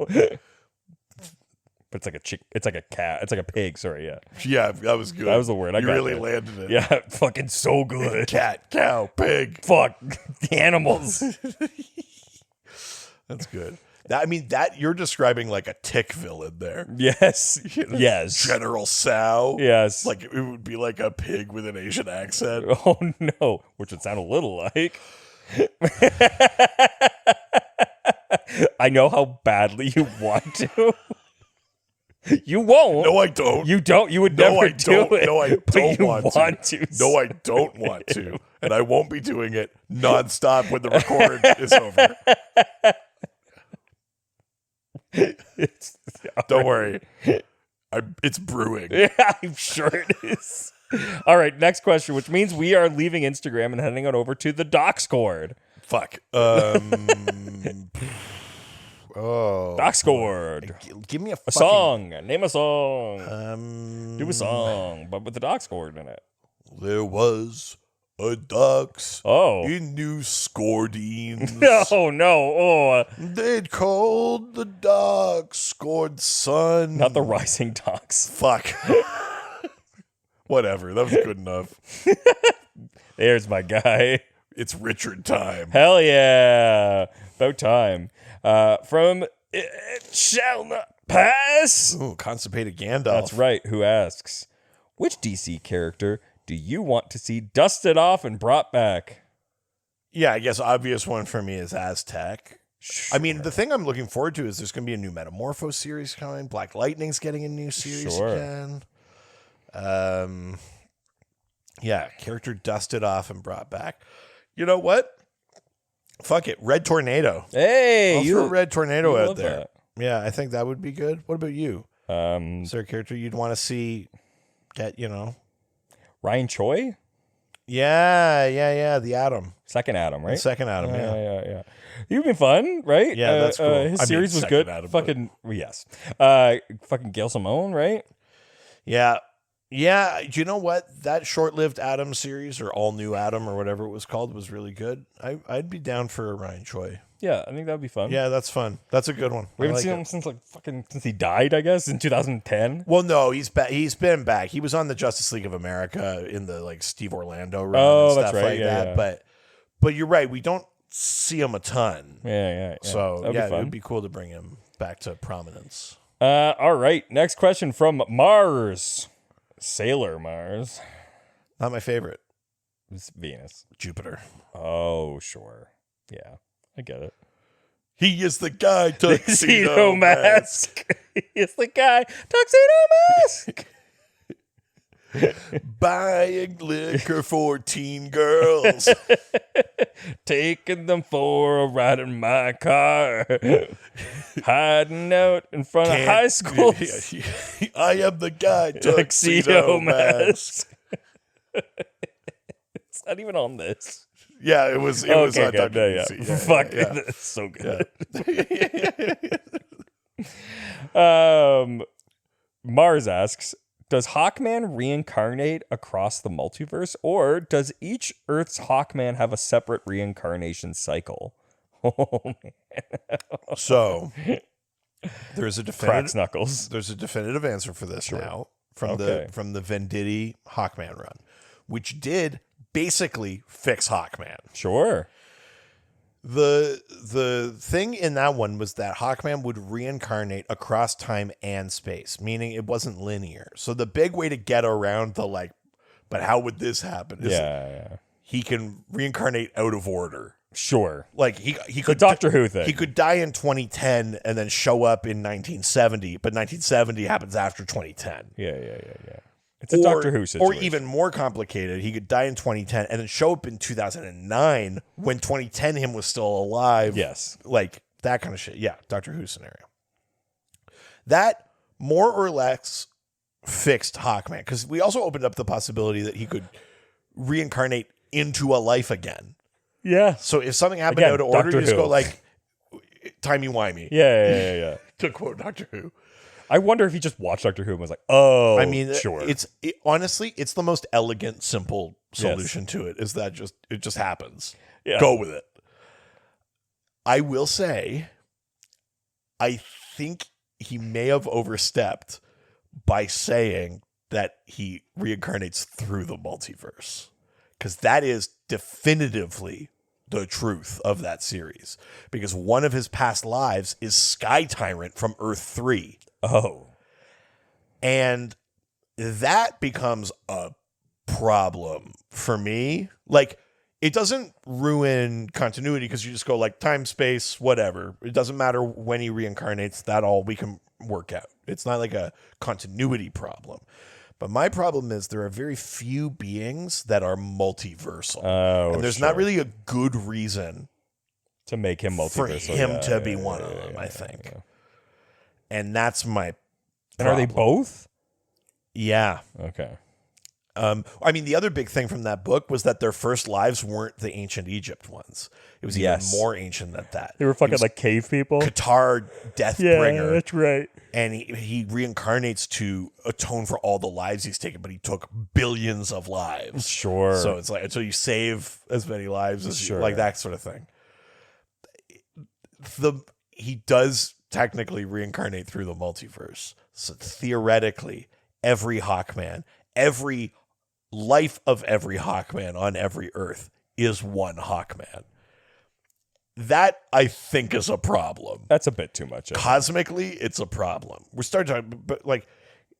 [SPEAKER 2] But it's like a chick. It's like a cat. It's like a pig. Sorry, yeah.
[SPEAKER 1] Yeah, that was good.
[SPEAKER 2] That was the word. I
[SPEAKER 1] you
[SPEAKER 2] got
[SPEAKER 1] really
[SPEAKER 2] it.
[SPEAKER 1] landed it.
[SPEAKER 2] Yeah, fucking so good.
[SPEAKER 1] Cat, cow, pig.
[SPEAKER 2] Fuck the animals.
[SPEAKER 1] That's good. I mean, that you're describing like a tick villain there.
[SPEAKER 2] Yes. Yes.
[SPEAKER 1] General Sow.
[SPEAKER 2] Yes.
[SPEAKER 1] Like it would be like a pig with an Asian accent.
[SPEAKER 2] Oh no, which would sound a little like. I know how badly you want to. You won't.
[SPEAKER 1] No, I don't.
[SPEAKER 2] You don't. You would
[SPEAKER 1] No,
[SPEAKER 2] never
[SPEAKER 1] I don't.
[SPEAKER 2] do it.
[SPEAKER 1] No, I
[SPEAKER 2] but
[SPEAKER 1] don't
[SPEAKER 2] you
[SPEAKER 1] want to.
[SPEAKER 2] to.
[SPEAKER 1] No, I don't want to. And I won't be doing it nonstop when the record is over. Don't worry. It's brewing.
[SPEAKER 2] Yeah, I'm sure it is. All right, next question, which means we are leaving Instagram and heading on over to the Doxcord.
[SPEAKER 1] Fuck.
[SPEAKER 2] Doxcord.
[SPEAKER 1] Give me a
[SPEAKER 2] song. Name a song. Do a song, but with the Doxcord in it.
[SPEAKER 1] There was a Dox in New Scordines.
[SPEAKER 2] Oh, no. Oh,
[SPEAKER 1] they'd called the Dox scored sun.
[SPEAKER 2] Not the Rising Dox.
[SPEAKER 1] Fuck. Whatever. That was good enough.
[SPEAKER 2] There's my guy.
[SPEAKER 1] It's Richard time.
[SPEAKER 2] Hell yeah. About time. From It Shall Not Pass.
[SPEAKER 1] Ooh, constipated Gandalf.
[SPEAKER 2] That's right. Who asks, which DC character do you want to see dusted off and brought back?
[SPEAKER 1] Yeah, I guess obvious one for me is Aztec.
[SPEAKER 2] Sure.
[SPEAKER 1] I mean, the thing I'm looking forward to is there's going to be a new Metamorpho series coming. Black Lightning's getting a new series again. Yeah, character dusted off and brought back. You know what? Fuck it. Red Tornado.
[SPEAKER 2] Hey,
[SPEAKER 1] I'll throw Red Tornado out there.
[SPEAKER 2] That.
[SPEAKER 1] Yeah, I think that would be good. What about you?
[SPEAKER 2] Is
[SPEAKER 1] there a character you'd want to see get,
[SPEAKER 2] Ryan Choi?
[SPEAKER 1] Yeah. The Atom.
[SPEAKER 2] Second Atom, right?
[SPEAKER 1] The second Atom,
[SPEAKER 2] yeah. You've been fun, right?
[SPEAKER 1] Yeah, that's cool.
[SPEAKER 2] His series was good.
[SPEAKER 1] Atom,
[SPEAKER 2] fucking, yes. Fucking Gail Simone, right?
[SPEAKER 1] Yeah. Yeah, do you know what? That short-lived Atom series, or All New Atom, or whatever it was called, was really good. I'd be down for Ryan Choi.
[SPEAKER 2] Yeah, I think that would be fun.
[SPEAKER 1] Yeah, that's fun. That's a good one.
[SPEAKER 2] We haven't seen him since he died, I guess, in 2010.
[SPEAKER 1] Well, no, he's back. He's been back. He was on the Justice League of America in the Steve Orlando run and stuff
[SPEAKER 2] that's right.
[SPEAKER 1] like that.
[SPEAKER 2] Yeah.
[SPEAKER 1] But you're right. We don't see him a ton.
[SPEAKER 2] Yeah.
[SPEAKER 1] So
[SPEAKER 2] it
[SPEAKER 1] would be cool to bring him back to prominence.
[SPEAKER 2] All right, next question from Mars. Sailor Mars.
[SPEAKER 1] Not my favorite.
[SPEAKER 2] It's Venus.
[SPEAKER 1] Jupiter.
[SPEAKER 2] Oh, sure. Yeah, I get it.
[SPEAKER 1] He is the guy, Tuxedo
[SPEAKER 2] Mask. He is the guy, Tuxedo Mask.
[SPEAKER 1] Buying liquor for teen girls.
[SPEAKER 2] Taking them for a ride in my car. Hiding out in front of high school.
[SPEAKER 1] I am the guy.
[SPEAKER 2] Tuxedo mask. It's not even on this.
[SPEAKER 1] Yeah, it was on
[SPEAKER 2] good.
[SPEAKER 1] Dr.
[SPEAKER 2] Yeah. Fuck, that's so good. Mars asks, does Hawkman reincarnate across the multiverse, or does each Earth's Hawkman have a separate reincarnation cycle? Oh, man.
[SPEAKER 1] So there's a
[SPEAKER 2] Cracks knuckles.
[SPEAKER 1] There's a definitive answer for this now from the Venditti Hawkman run, which did basically fix Hawkman.
[SPEAKER 2] Sure.
[SPEAKER 1] The thing in that one was that Hawkman would reincarnate across time and space, meaning it wasn't linear. So the big way to get around the but how would this happen? Is he can reincarnate out of order.
[SPEAKER 2] Sure.
[SPEAKER 1] Like he could
[SPEAKER 2] Doctor Who thing.
[SPEAKER 1] He could die in 2010 and then show up in 1970, but 1970 happens after 2010.
[SPEAKER 2] Yeah. It's a Doctor Who situation.
[SPEAKER 1] Or even more complicated, he could die in 2010 and then show up in 2009 when 2010 him was still alive.
[SPEAKER 2] Yes.
[SPEAKER 1] Like that kind of shit. Yeah, Doctor Who scenario. That more or less fixed Hawkman, because we also opened up the possibility that he could reincarnate into a life again.
[SPEAKER 2] Yeah.
[SPEAKER 1] So if something happened out of order, you just go like, timey-wimey.
[SPEAKER 2] Yeah.
[SPEAKER 1] To quote Doctor Who.
[SPEAKER 2] I wonder if he just watched Doctor Who and was like, "Oh,
[SPEAKER 1] I mean,
[SPEAKER 2] sure."
[SPEAKER 1] Honestly, it's the most elegant, simple solution to it. Is that it just happens?
[SPEAKER 2] Yeah.
[SPEAKER 1] Go with it. I will say, I think he may have overstepped by saying that he reincarnates through the multiverse, because that is definitively the truth of that series. Because one of his past lives is Sky Tyrant from Earth 3.
[SPEAKER 2] Oh.
[SPEAKER 1] And that becomes a problem for me. Like, it doesn't ruin continuity because you just go like time, space, whatever. It doesn't matter when he reincarnates. That all we can work out. It's not like a continuity problem. But my problem is there are very few beings that are multiversal.
[SPEAKER 2] Oh,
[SPEAKER 1] and there's not really a good reason
[SPEAKER 2] to make him multiversal.
[SPEAKER 1] For him to be one of them, I think.
[SPEAKER 2] Yeah.
[SPEAKER 1] And that's my problem.
[SPEAKER 2] And are they both?
[SPEAKER 1] Yeah.
[SPEAKER 2] Okay.
[SPEAKER 1] I mean, the other big thing from that book was that their first lives weren't the ancient Egypt ones. It was even more ancient than that.
[SPEAKER 2] They were fucking like cave people.
[SPEAKER 1] Qatar Deathbringer.
[SPEAKER 2] Yeah, that's right.
[SPEAKER 1] And he reincarnates to atone for all the lives he's taken, but he took billions of lives.
[SPEAKER 2] Sure.
[SPEAKER 1] So it's like until you save as many lives as you, like that sort of thing. He does technically reincarnate through the multiverse. So theoretically, every Hawkman, every life of every Hawkman on every Earth is one Hawkman. That, I think, is a problem.
[SPEAKER 2] That's a bit too much.
[SPEAKER 1] Cosmically, it's a problem. We're starting to, but like,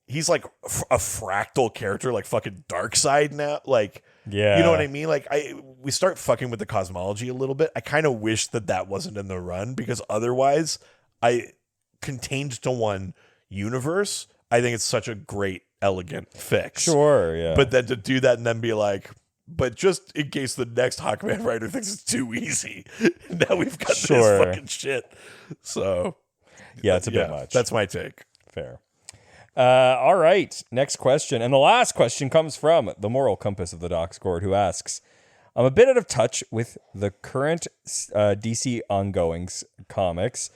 [SPEAKER 1] he's like a fractal character, like fucking Darkseid now. Like,
[SPEAKER 2] yeah,
[SPEAKER 1] you know what I mean? Like, we start fucking with the cosmology a little bit. I kind of wish that wasn't in the run, because otherwise, contained to one universe, I think it's such a great, elegant fix.
[SPEAKER 2] Sure, yeah.
[SPEAKER 1] But then to do that and then be like, but just in case the next Hawkman writer thinks it's too easy, now we've got this fucking shit. So,
[SPEAKER 2] yeah, it's a bit much.
[SPEAKER 1] That's my take.
[SPEAKER 2] Fair. All right. Next question. And the last question comes from the Moral Compass of the Doxcord, who asks, I'm a bit out of touch with the current DC ongoings comics,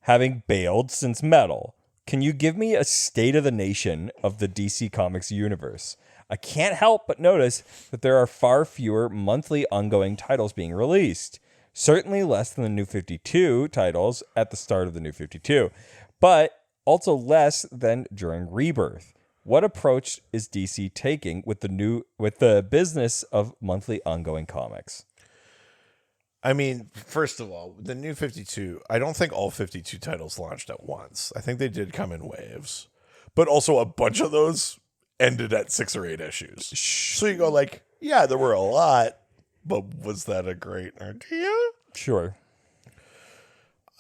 [SPEAKER 2] having bailed since Metal. Can you give me a state of the nation of the DC Comics universe? I can't help but notice that there are far fewer monthly ongoing titles being released. Certainly less than the New 52 titles at the start of the New 52, but also less than during Rebirth. What approach is DC taking with the business of monthly ongoing comics?
[SPEAKER 1] I mean, first of all, the New 52, I don't think all 52 titles launched at once. I think they did come in waves. But also a bunch of those ended at 6 or 8 issues. So you go like, yeah, there were a lot, but was that a great idea?
[SPEAKER 2] Sure.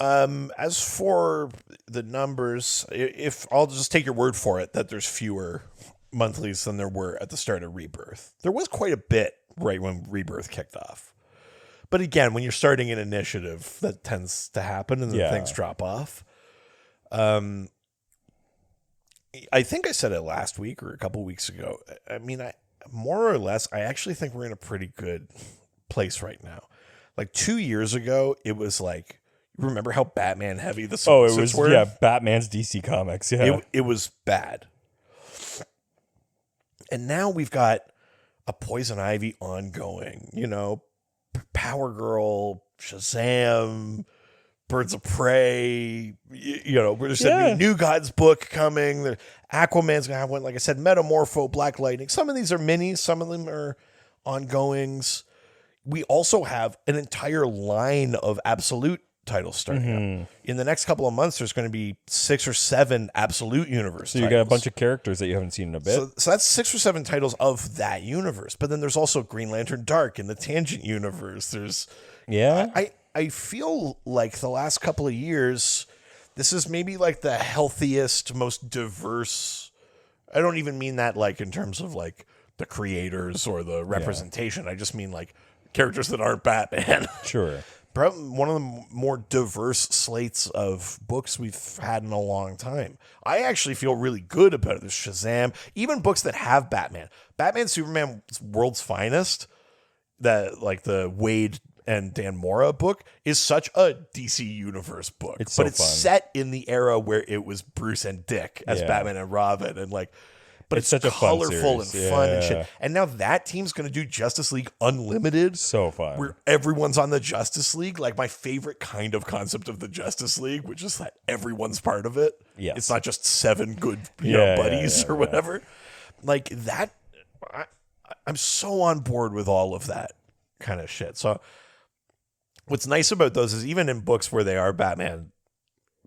[SPEAKER 1] As for the numbers, if I'll just take your word for it that there's fewer monthlies than there were at the start of Rebirth. There was quite a bit right when Rebirth kicked off. But again, when you're starting an initiative, that tends to happen and then things drop off. I think I said it last week or a couple weeks ago. I mean, more or less, I actually think we're in a pretty good place right now. Like 2 years ago, it was like, remember how Batman heavy the solicits were?
[SPEAKER 2] Yeah, Batman's DC Comics. Yeah,
[SPEAKER 1] it was bad. And now we've got a Poison Ivy ongoing, you know, Power Girl, Shazam, Birds of Prey, you know, there's a New Gods book coming. The Aquaman's going to have one. Like I said, Metamorpho, Black Lightning. Some of these are minis. Some of them are ongoings. We also have an entire line of Absolute titles starting up. In the next couple of months, there's going to be 6 or 7 Absolute Universe
[SPEAKER 2] so you got a bunch of characters that you haven't seen in a bit.
[SPEAKER 1] So that's 6 or 7 titles of that universe. But then there's also Green Lantern Dark in the Tangent universe. There's I feel like the last couple of years, this is maybe like the healthiest, most diverse. I don't even mean that like in terms of like the creators or the representation. I just mean like characters that aren't Batman.
[SPEAKER 2] Sure.
[SPEAKER 1] Probably one of the more diverse slates of books we've had in a long time. I actually feel really good about it. There's Shazam, even books that have Batman. Batman Superman World's Finest, that like the Wade and Dan Mora book, is such a DC Universe book. It's fun. Set in the era where it was Bruce and Dick as Batman and Robin, and like, but it's such colorful and fun and shit. And now that team's going to do Justice League Unlimited.
[SPEAKER 2] So fun.
[SPEAKER 1] Where everyone's on the Justice League. Like my favorite kind of concept of the Justice League, which is that everyone's part of it.
[SPEAKER 2] Yes.
[SPEAKER 1] It's not just 7 good buddies or whatever. Like that, I'm so on board with all of that kind of shit. So what's nice about those is even in books where they are Batman,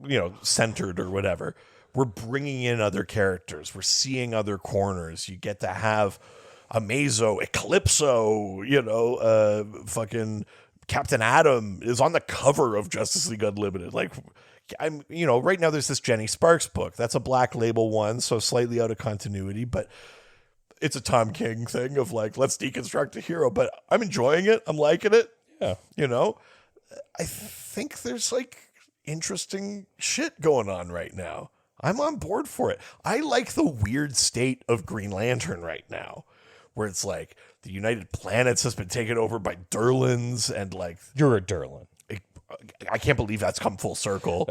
[SPEAKER 1] you know, centered or whatever, we're bringing in other characters. We're seeing other corners. You get to have Amazo, Eclipso, you know, fucking Captain Atom is on the cover of Justice League Unlimited. Like, right now there's this Jenny Sparks book. That's a Black Label one, so slightly out of continuity, but it's a Tom King thing of like, let's deconstruct a hero. But I'm enjoying it. I'm liking it.
[SPEAKER 2] Yeah.
[SPEAKER 1] You know, I think there's like interesting shit going on right now. I'm on board for it. I like the weird state of Green Lantern right now, where it's like the United Planets has been taken over by Durlans, and like
[SPEAKER 2] you're a Durlan.
[SPEAKER 1] I can't believe that's come full circle.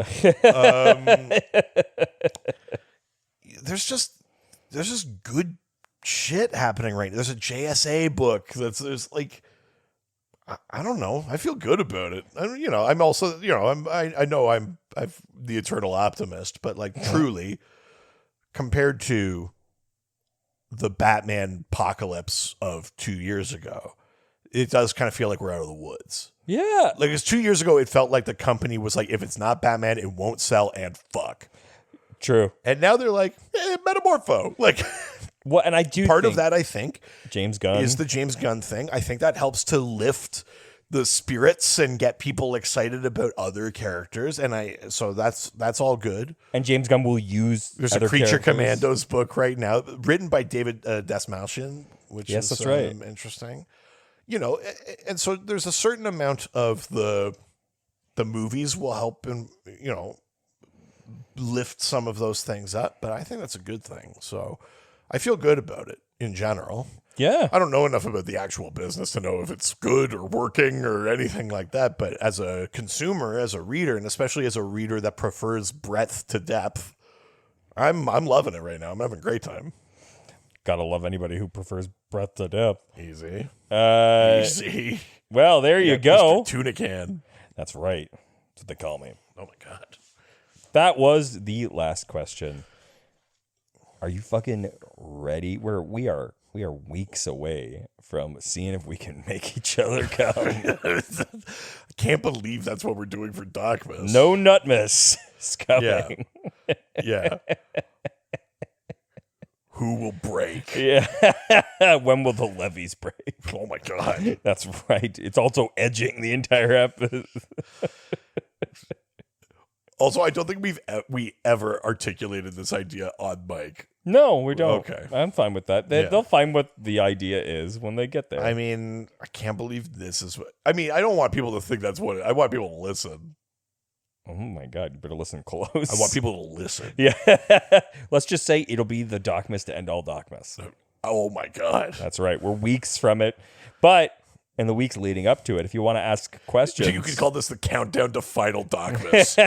[SPEAKER 1] There's just good shit happening right now. There's a JSA book there's like, I don't know. I feel good about it. I'm also, I know I'm the eternal optimist, but like truly, compared to the Batman apocalypse of 2 years ago, it does kind of feel like we're out of the woods.
[SPEAKER 2] Yeah.
[SPEAKER 1] Like, because 2 years ago, it felt like the company was like, if it's not Batman, it won't sell, and fuck.
[SPEAKER 2] True.
[SPEAKER 1] And now they're like, Metamorpho. Like,
[SPEAKER 2] well, and I do
[SPEAKER 1] part of that, I think,
[SPEAKER 2] James Gunn
[SPEAKER 1] is the James Gunn thing. I think that helps to lift the spirits and get people excited about other characters, and so that's all good.
[SPEAKER 2] And James Gunn will use
[SPEAKER 1] there's a Creature Commandos book right now written by David Desmalchian, which is
[SPEAKER 2] that's right.
[SPEAKER 1] Interesting. And so there's a certain amount of the movies will help and lift some of those things up, but I think that's a good thing. So I feel good about it in general.
[SPEAKER 2] Yeah.
[SPEAKER 1] I don't know enough about the actual business to know if it's good or working or anything like that. But as a consumer, as a reader, and especially as a reader that prefers breadth to depth, I'm loving it right now. I'm having a great time.
[SPEAKER 2] Gotta love anybody who prefers breadth to depth.
[SPEAKER 1] Easy.
[SPEAKER 2] Easy. Well, there you go.
[SPEAKER 1] Mr. Tuna Can.
[SPEAKER 2] That's right. That's what they call me.
[SPEAKER 1] Oh my God.
[SPEAKER 2] That was the last question. Are you fucking ready? We are weeks away from seeing if we can make each other come.
[SPEAKER 1] I can't believe that's what we're doing for Darkmas.
[SPEAKER 2] No Nutmas is coming.
[SPEAKER 1] Yeah. Who will break?
[SPEAKER 2] Yeah. When will the levees break?
[SPEAKER 1] Oh my God.
[SPEAKER 2] That's right. It's also edging the entire episode.
[SPEAKER 1] Also, I don't think we ever articulated this idea on mic.
[SPEAKER 2] No, we don't.
[SPEAKER 1] Okay.
[SPEAKER 2] I'm fine with that. They'll find what the idea is when they get there.
[SPEAKER 1] I mean, I can't believe this is what. I mean, I don't want people to think that's what. I want people to listen.
[SPEAKER 2] Oh my God, you better listen close.
[SPEAKER 1] I want people to listen.
[SPEAKER 2] Yeah. Let's just say it'll be the Docmas to end all Docmas.
[SPEAKER 1] Oh my God.
[SPEAKER 2] That's right. We're weeks from it. But in the weeks leading up to it, if you want to ask questions.
[SPEAKER 1] You could call this the countdown to Final Docmas.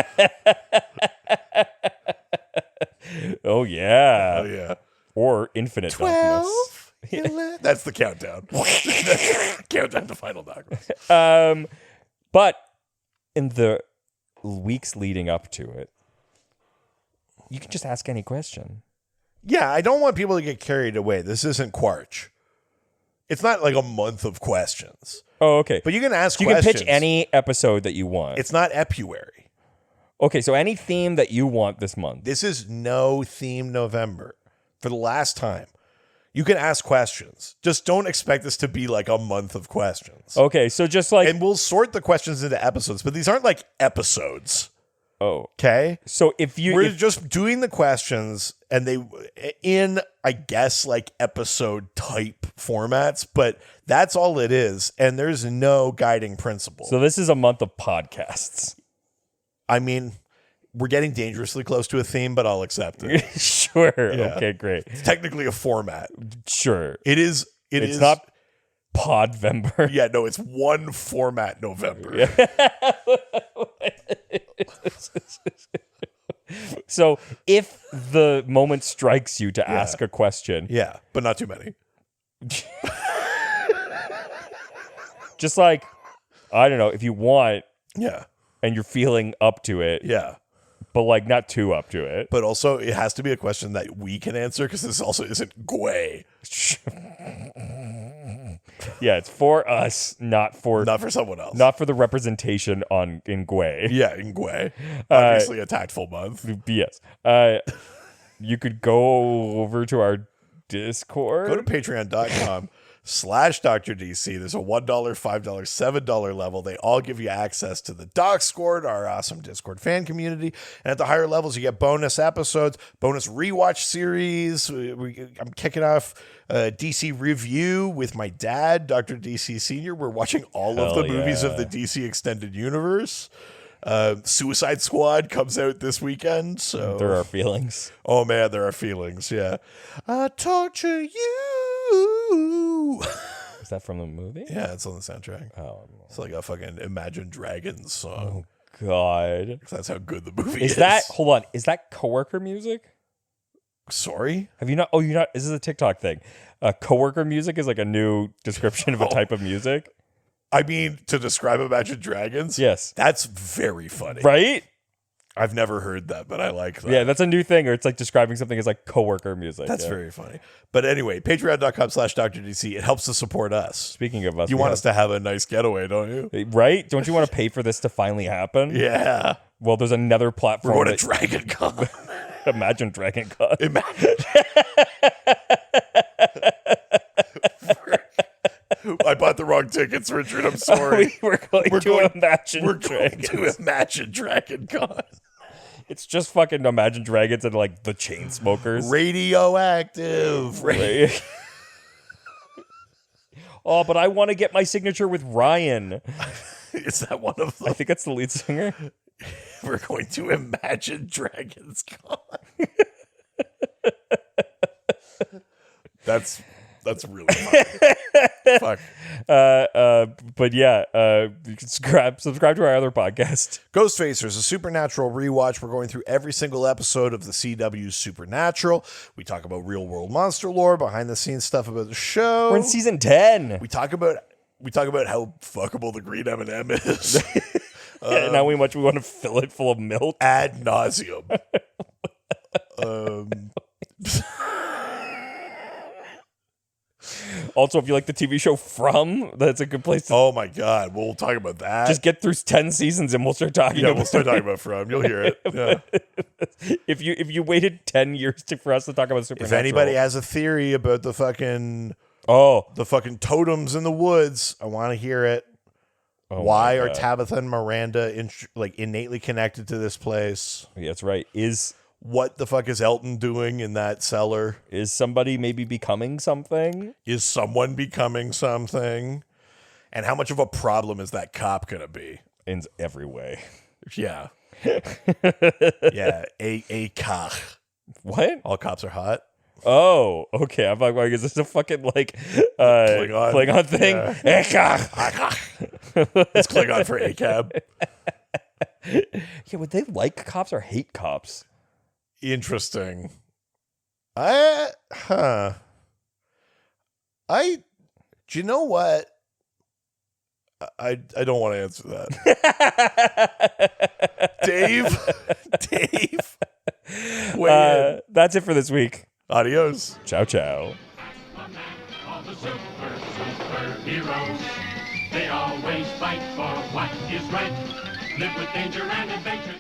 [SPEAKER 2] Oh, yeah.
[SPEAKER 1] Oh, yeah.
[SPEAKER 2] Or Infinite
[SPEAKER 1] 12.
[SPEAKER 2] Docmas.
[SPEAKER 1] That's the countdown. Countdown to Final Docmas.
[SPEAKER 2] But in the weeks leading up to it, you can just ask any question.
[SPEAKER 1] Yeah, I don't want people to get carried away. This isn't Quarch. It's not like a month of questions.
[SPEAKER 2] Oh, okay.
[SPEAKER 1] But you can ask
[SPEAKER 2] You
[SPEAKER 1] questions.
[SPEAKER 2] can pitch any episode that you want.
[SPEAKER 1] It's not Epuary.
[SPEAKER 2] Okay, so any theme that you want this month.
[SPEAKER 1] This is no theme November. For the last time. You can ask questions. Just don't expect this to be like a month of questions.
[SPEAKER 2] Okay, so just like...
[SPEAKER 1] And we'll sort the questions into episodes, but these aren't like episodes.
[SPEAKER 2] Oh.
[SPEAKER 1] Okay?
[SPEAKER 2] So if you...
[SPEAKER 1] We're just doing the questions and they in, I guess, like episode type formats, but that's all it is. And there's no guiding principle.
[SPEAKER 2] So this is a month of podcasts.
[SPEAKER 1] I mean, we're getting dangerously close to a theme, but I'll accept it.
[SPEAKER 2] Sure.
[SPEAKER 1] Yeah.
[SPEAKER 2] Okay, great.
[SPEAKER 1] It's technically a format.
[SPEAKER 2] Sure.
[SPEAKER 1] It is.
[SPEAKER 2] It's not Podvember.
[SPEAKER 1] Yeah, no, it's one format November.
[SPEAKER 2] Yeah. So if the moment strikes you to ask a question,
[SPEAKER 1] Yeah, but not too many.
[SPEAKER 2] just like, I don't know, if you want
[SPEAKER 1] Yeah,
[SPEAKER 2] and you're feeling up to it,
[SPEAKER 1] yeah.
[SPEAKER 2] but like not too up to it.
[SPEAKER 1] But also, it has to be a question that we can answer because this also isn't Gway.
[SPEAKER 2] Yeah, it's for us, not for
[SPEAKER 1] someone else.
[SPEAKER 2] not for the representation in Gway.
[SPEAKER 1] Yeah, in Gway. Obviously a tactful month.
[SPEAKER 2] Yes. You could go over to our Discord.
[SPEAKER 1] Go to patreon.com/Dr. DC. There's a $1, $5, $7 level. They all give you access to the Discord, our awesome Discord fan community. And at the higher levels, you get bonus episodes, bonus rewatch series. I'm kicking off a DC review with my dad, Dr. DC Sr. We're watching all of the movies of the DC Extended Universe. Suicide Squad comes out this weekend, so
[SPEAKER 2] There are feelings.
[SPEAKER 1] oh man, there are feelings. Yeah, I torture you.
[SPEAKER 2] Is that from the movie?
[SPEAKER 1] Yeah, it's on the soundtrack.
[SPEAKER 2] Oh,
[SPEAKER 1] It's like a fucking Imagine Dragons song.
[SPEAKER 2] God.
[SPEAKER 1] That's how good the movie is.
[SPEAKER 2] Is that, hold on, is that coworker music?
[SPEAKER 1] Sorry?
[SPEAKER 2] Have you not, oh, you're not, this is a TikTok thing. Coworker music is like a new description of a type of music.
[SPEAKER 1] I mean, to describe Imagine Dragons?
[SPEAKER 2] Yes.
[SPEAKER 1] That's very funny.
[SPEAKER 2] Right?
[SPEAKER 1] I've never heard that, but I like that.
[SPEAKER 2] Yeah, that's a new thing, or it's like describing something as like coworker music.
[SPEAKER 1] That's
[SPEAKER 2] yeah.
[SPEAKER 1] very funny. But anyway, patreon.com/Dr. DC. It helps to support us.
[SPEAKER 2] Speaking of us,
[SPEAKER 1] You want us to have a nice getaway, don't you?
[SPEAKER 2] right? Don't you want to pay for this to finally happen?
[SPEAKER 1] Yeah.
[SPEAKER 2] Well, there's another
[SPEAKER 1] We're
[SPEAKER 2] platform.
[SPEAKER 1] going to Dragon Con.
[SPEAKER 2] Imagine Dragon Con.
[SPEAKER 1] Imagine. I bought the wrong tickets, Richard. I'm sorry.
[SPEAKER 2] We're going to Imagine
[SPEAKER 1] We're
[SPEAKER 2] Dragons.
[SPEAKER 1] going to Imagine Dragon Con.
[SPEAKER 2] It's just fucking Imagine Dragons and like the Chainsmokers.
[SPEAKER 1] Radioactive.
[SPEAKER 2] Right? Oh, but I want to get my signature with Ryan.
[SPEAKER 1] Is that one of
[SPEAKER 2] I
[SPEAKER 1] them?
[SPEAKER 2] think that's the lead singer.
[SPEAKER 1] We're going to Imagine Dragons Con. That's really funny. Fuck.
[SPEAKER 2] But yeah, you can subscribe to our other podcast.
[SPEAKER 1] Ghostfacers, a supernatural rewatch. We're going through every single episode of the CW's Supernatural. We talk about real world monster lore, behind the scenes stuff about the show.
[SPEAKER 2] We're in season 10.
[SPEAKER 1] We talk about how fuckable the green M&M is
[SPEAKER 2] And how much we want to fill it full of milk.
[SPEAKER 1] ad nauseum.
[SPEAKER 2] Also, if you like the TV show From, that's a good place to
[SPEAKER 1] Oh my god, we'll talk about that.
[SPEAKER 2] just get through 10 seasons and we'll start talking
[SPEAKER 1] yeah,
[SPEAKER 2] about
[SPEAKER 1] we'll start talking about From. You'll hear it. Yeah.
[SPEAKER 2] If you waited 10 years for us to talk about
[SPEAKER 1] If
[SPEAKER 2] Supernatural.
[SPEAKER 1] anybody has a theory about the fucking
[SPEAKER 2] Oh,
[SPEAKER 1] totems in the woods, I want to hear it. Why are Tabitha and Miranda innately connected to this place?
[SPEAKER 2] yeah, that's right.
[SPEAKER 1] what the fuck is Elton doing in that cellar?
[SPEAKER 2] Is somebody maybe becoming something?
[SPEAKER 1] Is someone becoming something? And how much of a problem is that cop going to be?
[SPEAKER 2] In every way.
[SPEAKER 1] Yeah. Yeah. A cop.
[SPEAKER 2] What?
[SPEAKER 1] All cops are hot.
[SPEAKER 2] Oh, okay. I'm like, is this a fucking like Klingon thing?
[SPEAKER 1] Yeah. It's Klingon for ACAB.
[SPEAKER 2] Yeah, would they like cops or hate cops?
[SPEAKER 1] Interesting. Do you know what? I don't want to answer that. Dave, weigh in.
[SPEAKER 2] That's it for this week.
[SPEAKER 1] Adios.
[SPEAKER 2] Ciao, ciao.
[SPEAKER 3] All the superheroes, they always fight for what is right. Live with danger and adventure.